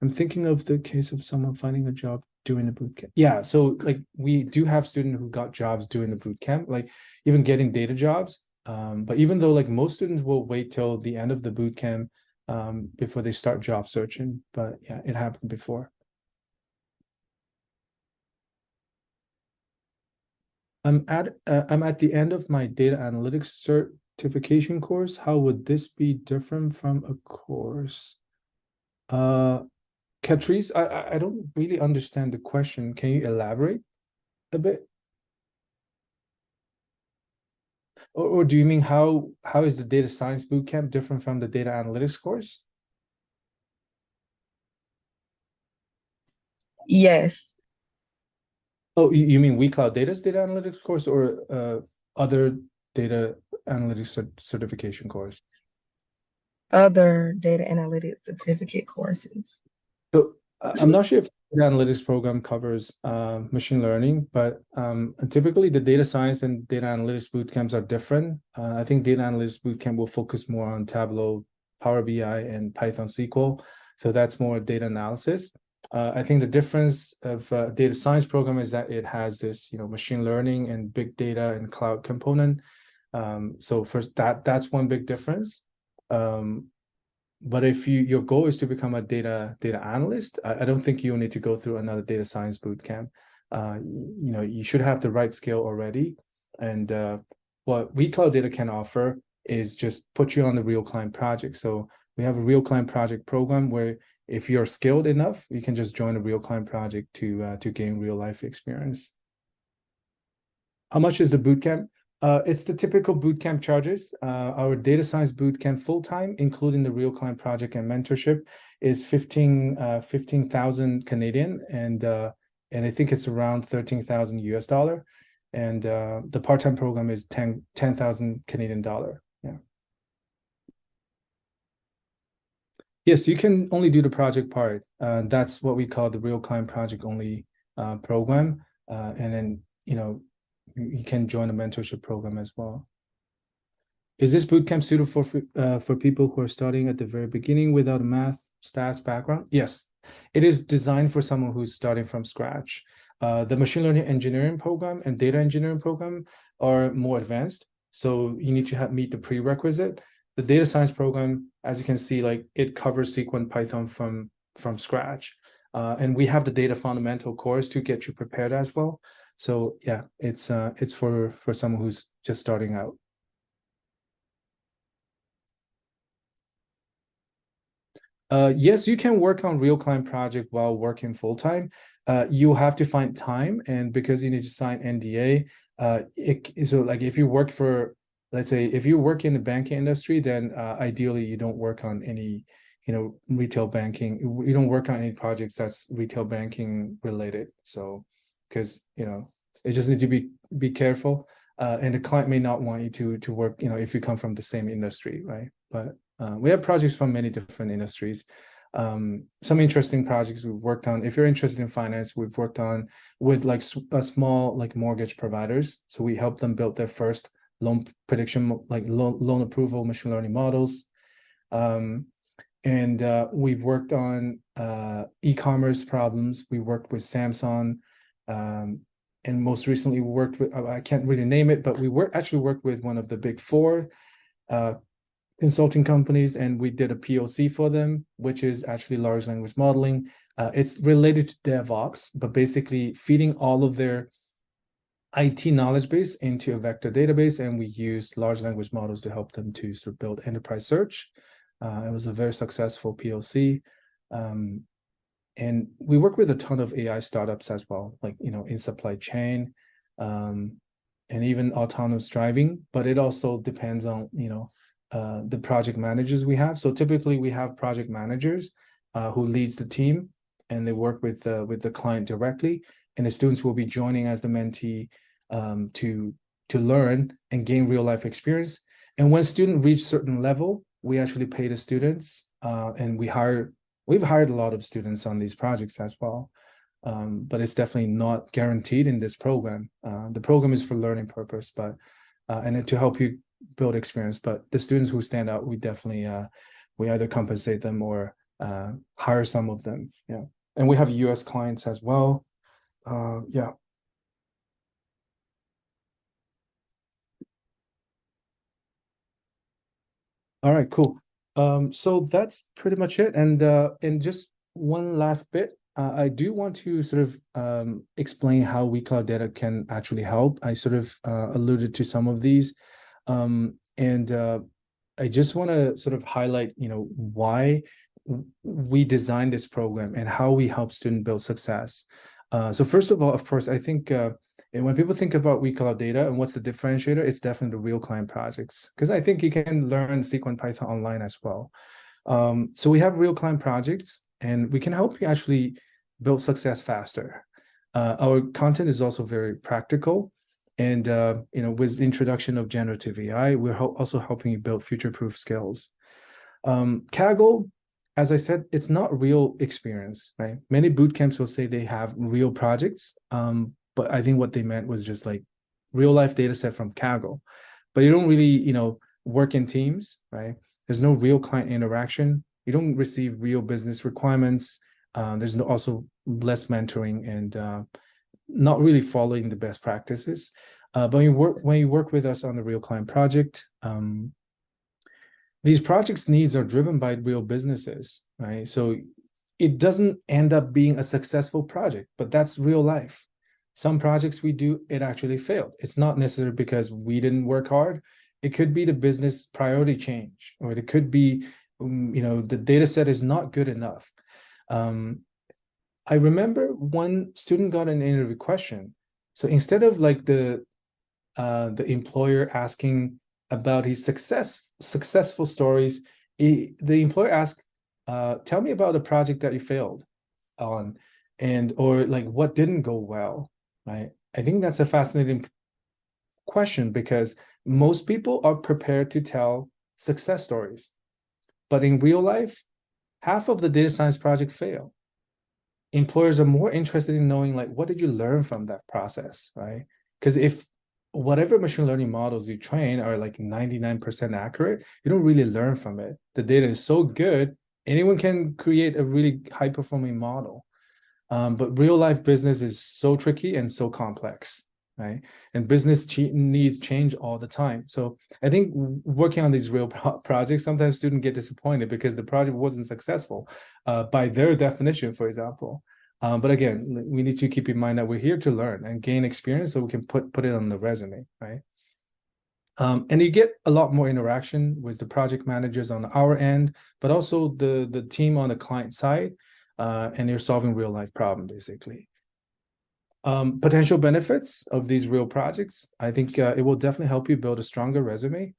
I'm thinking of the case of someone finding a job during the bootcamp. Yeah, so like we do have students who got jobs during the bootcamp, like even getting data jobs. But even though like most students will wait till the end of the bootcamp before they start job searching, but yeah, it happened before. I'm at the end of my data analytics certification course. How would this be different from a course? Catrice, I don't really understand the question. Can you elaborate a bit? Or do you mean how is the data science bootcamp different from the data analytics course? Yes. Oh, you mean WeCloudData's data analytics course, or other data analytics certification course? Other data analytics certificate courses. So I'm not sure if the data analytics program covers machine learning, but typically the data science and data analytics bootcamps are different. I think data analytics bootcamp will focus more on Tableau, Power BI and Python SQL. So that's more data analysis. I think the difference of data science program is that it has this, machine learning and big data and cloud component. So first, that's one big difference. But if your goal is to become a data analyst, I don't think you'll need to go through another data science bootcamp. You should have the right skill already. And what WeCloudData can offer is just put you on the real client project. So we have a real client project program where if you're skilled enough, you can just join a real client project to gain real life experience. How much is the bootcamp? It's the typical bootcamp charges. Our data science bootcamp full-time, including the real client project and mentorship, is 15,000 Canadian, and I think it's around 13,000 US dollar. And the part-time program is 10,000 Canadian dollar. Yeah. Yes, you can only do the project part. That's what we call the real client project only program. And then, you can join a mentorship program as well. Is this bootcamp suitable for people who are starting at the very beginning without a math stats background? Yes, it is designed for someone who's starting from scratch. The machine learning engineering program and data engineering program are more advanced, so you need to meet the prerequisite. The data science program, as you can see, like it covers SQL and Python from scratch, and we have the data fundamental course to get you prepared as well. So yeah, it's for someone who's just starting out. Yes, you can work on real client project while working full time. You have to find time, and because you need to sign NDA, so like if you work for, let's say, if you work in the banking industry, then ideally you don't work on any, retail banking. You don't work on any projects that's retail banking related. So, because it just need to be careful, and the client may not want you to work, if you come from the same industry, right? But we have projects from many different industries. Some interesting projects we've worked on. If you're interested in finance, we've worked on with like a small like mortgage providers. So we help them build their first loan prediction, like loan approval machine learning models. And we've worked on e-commerce problems. We worked with Samsung, and most recently we worked with, I can't really name it, but we actually worked with one of the big four consulting companies, and we did a POC for them, which is actually large language modeling. It's related to DevOps, but basically feeding all of their IT knowledge base into a vector database, and we used large language models to help them to sort of build enterprise search. It was a very successful POC. And we work with a ton of AI startups as well, like, in supply chain, and even autonomous driving, but it also depends on, the project managers we have. So typically we have project managers who leads the team, and they work with the client directly, and the students will be joining as the mentee to learn and gain real life experience. And when students reach certain level, we actually pay the students, and we've hired a lot of students on these projects as well. But it's definitely not guaranteed in this program. The program is for learning purpose, but and to help you build experience. But the students who stand out, we definitely we either compensate them or hire some of them. Yeah, and we have US clients as well. Yeah. All right, cool. So that's pretty much it. And just one last bit, I do want to sort of explain how WeCloudData can actually help. I sort of alluded to some of these, and I just want to sort of highlight, why we designed this program and how we help students build success. So first of all, of course, I think and when people think about WeCloudData and what's the differentiator, it's definitely the real client projects, because I think you can learn SQL and Python online as well. So we have real client projects, and we can help you actually build success faster. Our content is also very practical, and with the introduction of generative AI, we're also helping you build future-proof skills. Kaggle, as I said, it's not real experience, right? Many boot camps will say they have real projects, but I think what they meant was just like real life data set from Kaggle. But you don't really, work in teams, right? There's no real client interaction. You don't receive real business requirements. There's also less mentoring and not really following the best practices. But when you work with us on a real client project, these projects' needs are driven by real businesses, right? So it doesn't end up being a successful project, but that's real life. Some projects we do, it actually failed. It's not necessarily because we didn't work hard. It could be the business priority change, or it could be, the data set is not good enough. I remember one student got an interview question. So instead of like the employer asking about his successful stories, the employer asked, tell me about a project that you failed on, or like what didn't go well, right? I think that's a fascinating question because most people are prepared to tell success stories, but in real life, half of the data science project fail. Employers are more interested in knowing like, what did you learn from that process, right? Because if whatever machine learning models you train are like 99% accurate, you don't really learn from it. The data is so good, anyone can create a really high performing model. But real life business is so tricky and so complex, right? And business needs change all the time. So I think working on these real projects, sometimes students get disappointed because the project wasn't successful by their definition, for example. But again, we need to keep in mind that we're here to learn and gain experience so we can put it on the resume, right? And you get a lot more interaction with the project managers on our end, but also the team on the client side, and you're solving real life problem, basically. Potential benefits of these real projects, I think it will definitely help you build a stronger resume.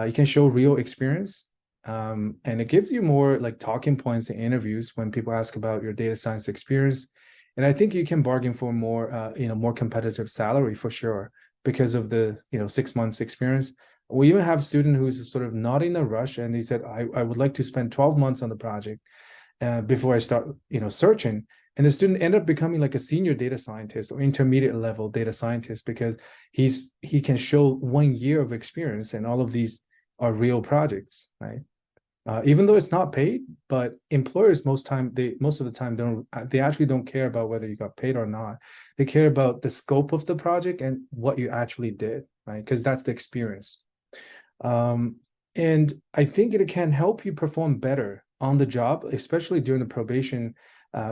You can show real experience, and it gives you more like talking points in interviews when people ask about your data science experience. And I think you can bargain for more, more competitive salary for sure because of the 6 months experience. We even have a student who's sort of not in a rush, and he said, I would like to spend 12 months on the project before I start, searching. And the student ended up becoming like a senior data scientist or intermediate level data scientist because he can show 1 year of experience, and all of these are real projects, right? Even though it's not paid, but employers most of the time they actually don't care about whether you got paid or not. They care about the scope of the project and what you actually did, right? Because that's the experience. And I think it can help you perform better on the job, especially during the probation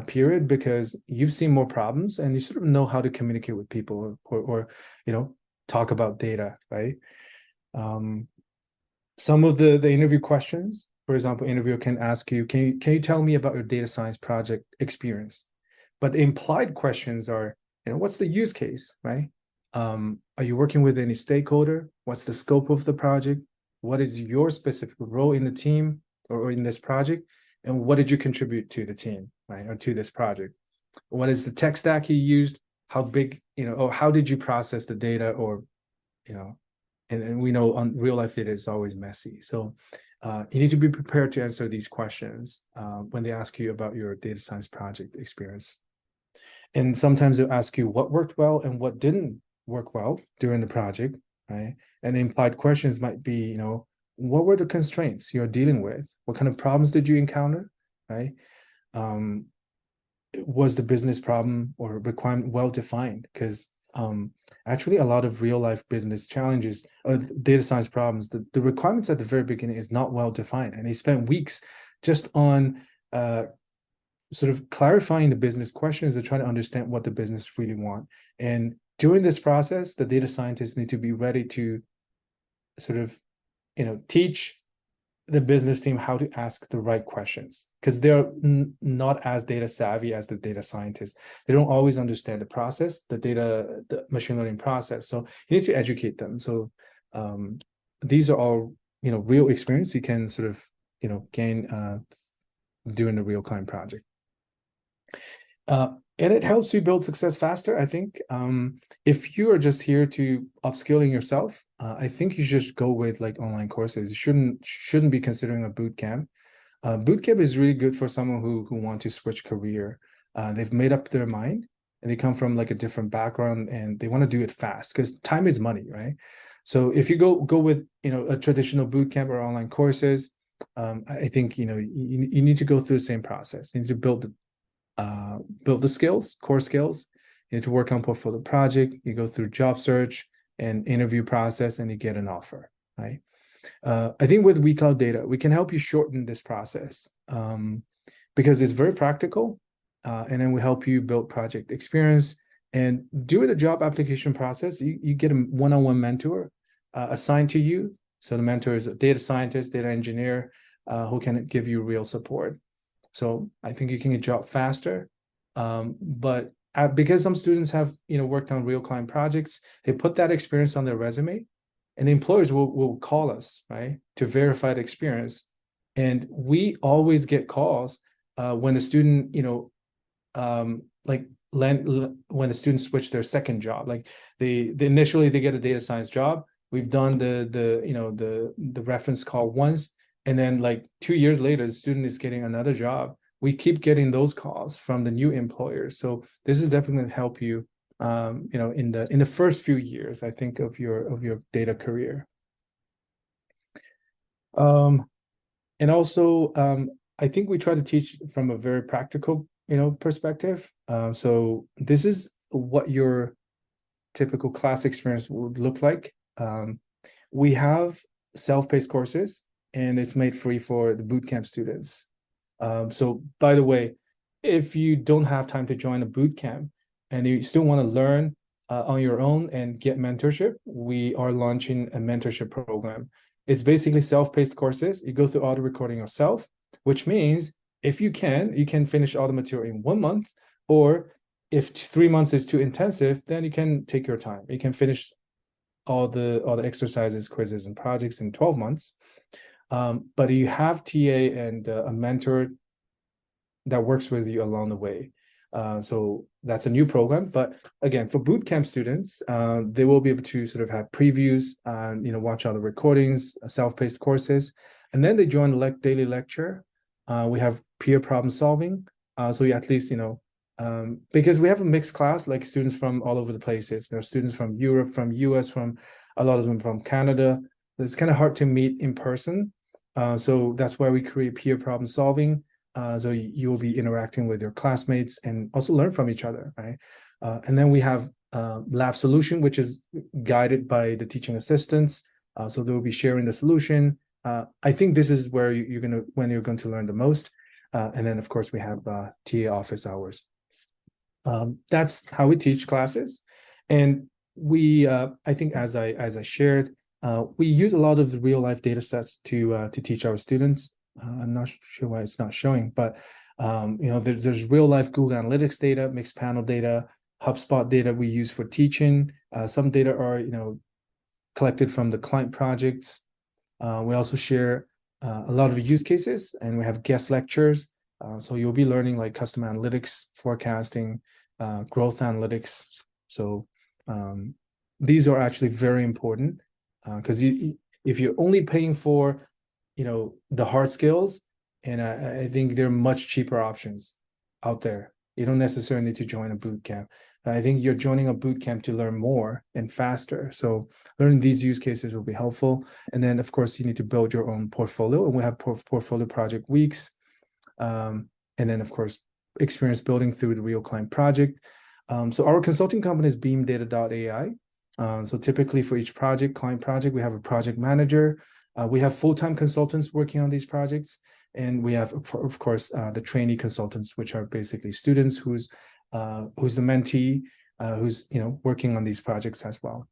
period, because you've seen more problems and you sort of know how to communicate with people or talk about data, right? Some of the interview questions, for example, interviewer can ask you, can you tell me about your data science project experience? But the implied questions are, what's the use case, right? Are you working with any stakeholder? What's the scope of the project? What is your specific role in the team or in this project? And what did you contribute to the team, right? Or to this project? What is the tech stack you used? How big, or how did you process the data? Or, and we know on real life data is always messy. So you need to be prepared to answer these questions when they ask you about your data science project experience. And sometimes they'll ask you what worked well and what didn't work well during the project, right? And the implied questions might be, what were the constraints you're dealing with? What kind of problems did you encounter, right? Was the business problem or requirement well defined? Because actually a lot of real life business challenges or data science problems, the requirements at the very beginning is not well defined. And they spent weeks just on sort of clarifying the business questions. They're trying to understand what the business really want. And during this process, the data scientists need to be ready to sort of, teach the business team how to ask the right questions, because they're not as data savvy as the data scientists. They don't always understand the process, the machine learning process. So you need to educate them. So these are all, real experience you can sort of, gain during the real client project. And it helps you build success faster. I think if you are just here to upskilling yourself, I think you should go with like online courses. You shouldn't be considering a boot camp. Boot camp is really good for someone who want to switch career. They've made up their mind and they come from like a different background and they want to do it fast because time is money, right? So if you go with a traditional boot camp or online courses, I think you need to go through the same process. You need to build the skills, core skills. You need to work on portfolio project. You go through job search and interview process, and you get an offer, right? I think with WeCloudData, we can help you shorten this process because it's very practical, and then we help you build project experience. And during the job application process, you get a one-on-one mentor assigned to you. So the mentor is a data scientist, data engineer, who can give you real support. So I think you can get a job faster. But because some students have worked on real client projects, they put that experience on their resume, and the employers will call us, right, to verify the experience. And we always get calls when the student, when the students switch their second job. Like they initially they get a data science job. We've done the reference call once, and then like 2 years later, the student is getting another job. We keep getting those calls from the new employers. So this is definitely going to help you, in the first few years, I think, of your data career. And also, I think we try to teach from a very practical, perspective. So this is what your typical class experience would look like. We have self-paced courses, and it's made free for the bootcamp students. So by the way, if you don't have time to join a bootcamp and you still want to learn on your own and get mentorship, we are launching a mentorship program. It's basically self-paced courses. You go through all the recording yourself, which means if you can finish all the material in 1 month, or if 3 months is too intensive, then you can take your time. You can finish all the exercises, quizzes, and projects in 12 months. But you have TA and a mentor that works with you along the way. So that's a new program. But again, for bootcamp students, they will be able to sort of have previews and watch all the recordings, self-paced courses, and then they join the daily lecture. We have peer problem solving. So you at least because we have a mixed class, like students from all over the places. There are students from Europe, from US, from a lot of them from Canada. It's kind of hard to meet in person. So that's why we create peer problem solving. So you will be interacting with your classmates and also learn from each other, right? And then we have lab solution, which is guided by the teaching assistants. So they will be sharing the solution. I think this is where you're going to learn the most. And then of course we have TA office hours. That's how we teach classes. And we, I think as I shared, we use a lot of the real life data sets to teach our students. I'm not sure why it's not showing, but there's real life Google Analytics data, mixed panel data, HubSpot data we use for teaching. Some data are collected from the client projects. We also share a lot of use cases, and we have guest lectures. So you'll be learning like custom analytics, forecasting, growth analytics. So these are actually very important because if you're only paying for the hard skills, and I think there are much cheaper options out there. You don't necessarily need to join a bootcamp. I think you're joining a bootcamp to learn more and faster. So learning these use cases will be helpful. And then of course you need to build your own portfolio, and we have portfolio project weeks. And then of course experience building through the real client project. So our consulting company is beamdata.ai. So typically for each client project, we have a project manager. We have full-time consultants working on these projects, and we have, of course, the trainee consultants, which are basically students who's the mentee, who's working on these projects as well.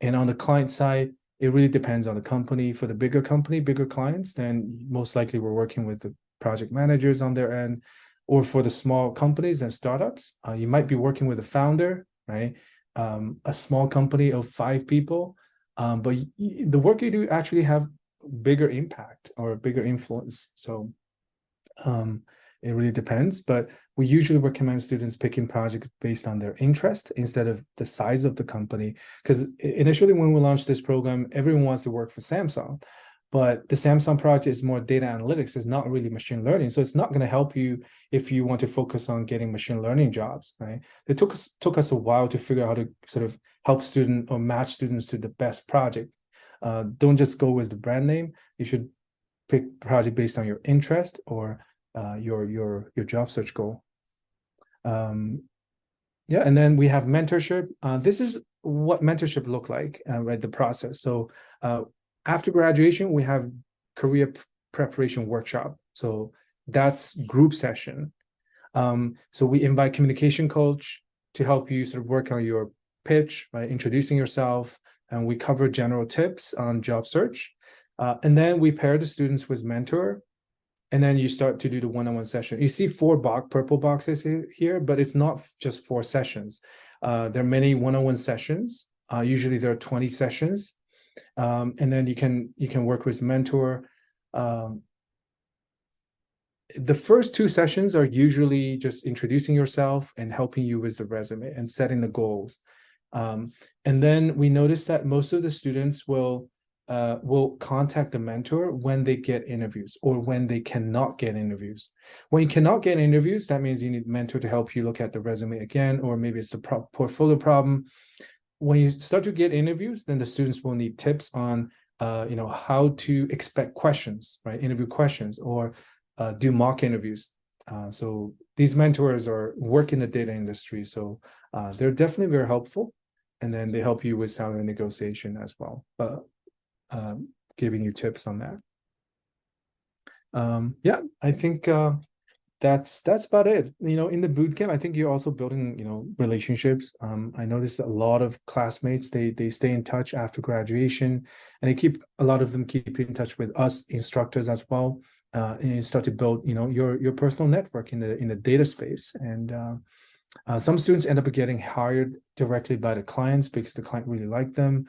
And on the client side, it really depends on the company. For the bigger clients, then most likely we're working with the project managers on their end, or for the small companies and startups, you might be working with a founder, right? A small company of 5 people. But the work you do actually have bigger impact or a bigger influence. So it really depends, but we usually recommend students picking projects based on their interest instead of the size of the company. Because initially when we launched this program, everyone wants to work for Samsung, but the Samsung project is more data analytics, it's not really machine learning. So it's not going to help you if you want to focus on getting machine learning jobs, right? It took us a while to figure out how to sort of help match students to the best project. Don't just go with the brand name. You should pick project based on your interest or your job search goal. Yeah, and then we have mentorship. This is what mentorship look like, right? The process. So after graduation, we have career preparation workshop. So that's group session. So we invite communication coach to help you sort of work on your pitch, right? Introducing yourself, and we cover general tips on job search. And then we pair the students with mentor, and then you start to do the one-on-one session. You see purple boxes here, but it's not just 4 sessions. There are many one-on-one sessions. Usually there are 20 sessions. And then you can work with mentor. The first 2 sessions are usually just introducing yourself and helping you with the resume and setting the goals. And then we notice that most of the students will contact the mentor when they get interviews or when they cannot get interviews. When you cannot get interviews, that means you need a mentor to help you look at the resume again, or maybe it's the portfolio problem. When you start to get interviews, then the students will need tips on how to expect questions, right? Interview questions, or do mock interviews. So these mentors work in the data industry, so they're definitely very helpful. And then they help you with salary negotiation as well, giving you tips on that. Yeah, I think that's about it. In the bootcamp, I think you're also building relationships. I noticed a lot of classmates, they stay in touch after graduation, and a lot of them keep in touch with us instructors as well. And you start to build your personal network in the data space. And some students end up getting hired directly by the clients because the client really liked them.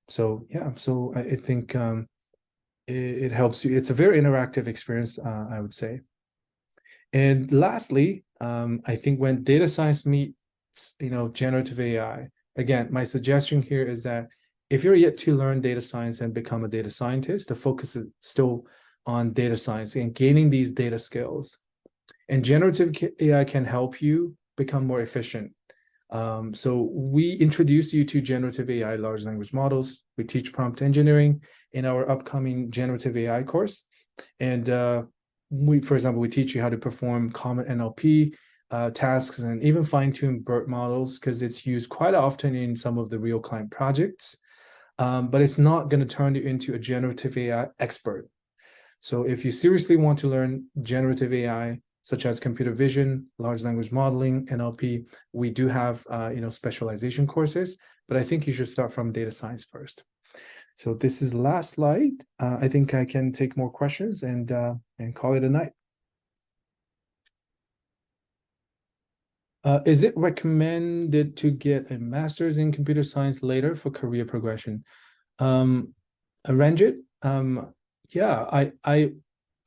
So yeah, so I think it helps you. It's a very interactive experience, I would say. And lastly, I think when data science meets generative AI, again, my suggestion here is that if you're yet to learn data science and become a data scientist, the focus is still on data science and gaining these data skills. And generative AI can help you become more efficient. So we introduce you to generative AI large language models. We teach prompt engineering in our upcoming generative AI course. And for example, we teach you how to perform common NLP tasks and even fine-tune BERT models, because it's used quite often in some of the real client projects. But it's not going to turn you into a generative AI expert. So if you seriously want to learn generative AI, such as computer vision, large language modeling, NLP, we do have specialization courses, but I think you should start from data science first. So this is the last slide. I think I can take more questions and call it a night. Is it recommended to get a master's in computer science later for career progression? Ranjit, yeah,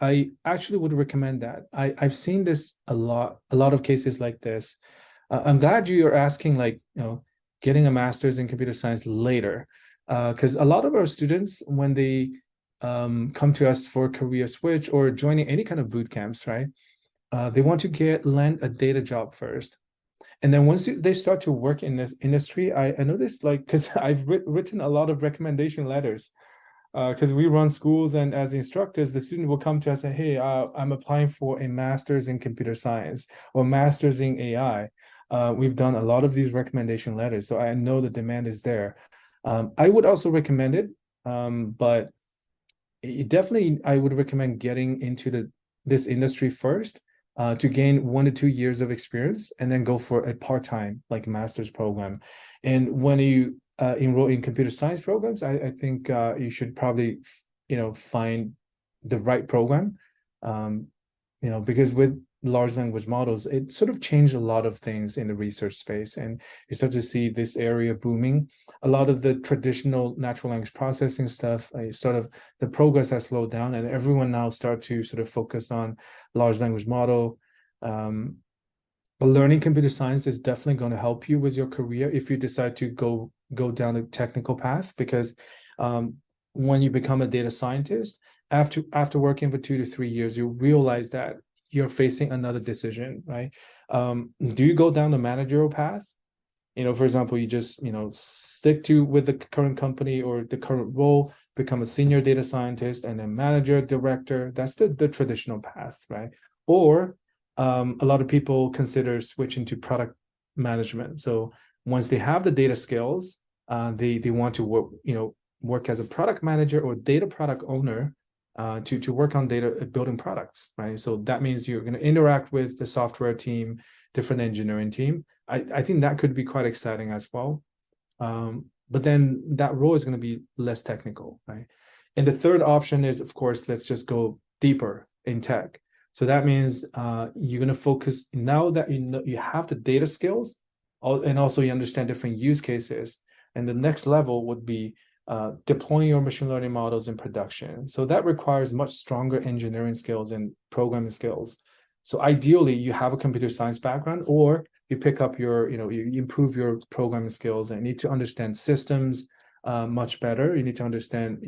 I actually would recommend that. I've seen this a lot of cases like this. I'm glad you're asking, getting a master's in computer science later, because a lot of our students, when they come to us for a career switch or joining any kind of boot camps, right? They want to land a data job first. And then once they start to work in this industry, I noticed, because I've written a lot of recommendation letters, because we run schools, and as instructors, the student will come to us and say, hey, I'm applying for a master's in computer science or master's in AI. We've done a lot of these recommendation letters, so I know the demand is there. I would also recommend it, but definitely I would recommend getting into this industry first to gain 1 to 2 years of experience, and then go for a part-time master's program. And when you enroll in computer science programs, I think you should probably find the right program, because with large language models, it sort of changed a lot of things in the research space, and you start to see this area booming. A lot of the traditional natural language processing stuff, the progress has slowed down, and everyone now start to sort of focus on large language model. But learning computer science is definitely going to help you with your career if you decide to go down the technical path, because when you become a data scientist, after working for 2 to 3 years, you realize that you're facing another decision, right? Do you go down the managerial path For example, you just, stick to with the current company or the current role, become a senior data scientist and then manager, director. That's the traditional path, right? Or a lot of people consider switching to product management. So once they have the data skills, they want to work as a product manager or data product owner to work on data building products, right? So that means you're going to interact with the software team, different engineering team. I think that could be quite exciting as well. But then that role is going to be less technical, right? And the third option is, of course, let's just go deeper in tech. So that means you're going to focus now that you have the data skills, and also you understand different use cases. And the next level would be deploying your machine learning models in production. So that requires much stronger engineering skills and programming skills. So ideally, you have a computer science background, or you pick up you improve your programming skills and need to understand systems much better. You need to understand,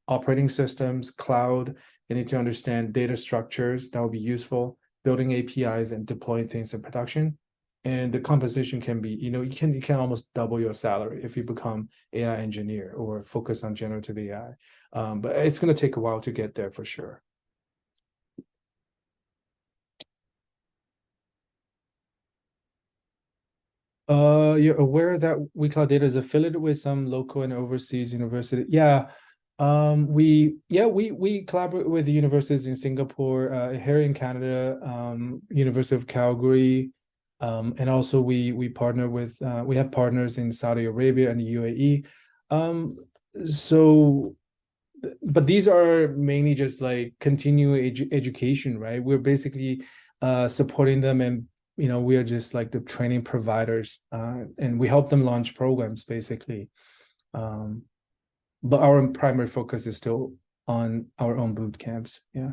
operating systems, cloud. You need to understand data structures. That will be useful, building APIs and deploying things in production. And the composition can be, you can almost double your salary if you become AI engineer or focus on generative AI. But it's going to take a while to get there for sure. You're aware that WeCloudData is affiliated with some local and overseas university. Yeah. We collaborate with the universities in Singapore, here in Canada, University of Calgary, and also we partner with we have partners in Saudi Arabia and the UAE. But these are mainly just like continuing education, right? We're basically supporting them, and we are just like the training providers, and we help them launch programs basically. But our primary focus is still on our own boot camps. Yeah.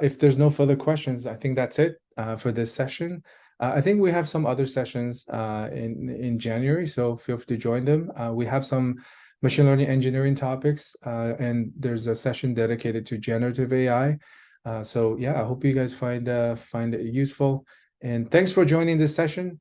If there's no further questions, I think that's it for this session. I think we have some other sessions in January, so feel free to join them. We have some machine learning engineering topics, and there's a session dedicated to generative AI. So yeah, I hope you guys find it useful. And thanks for joining this session.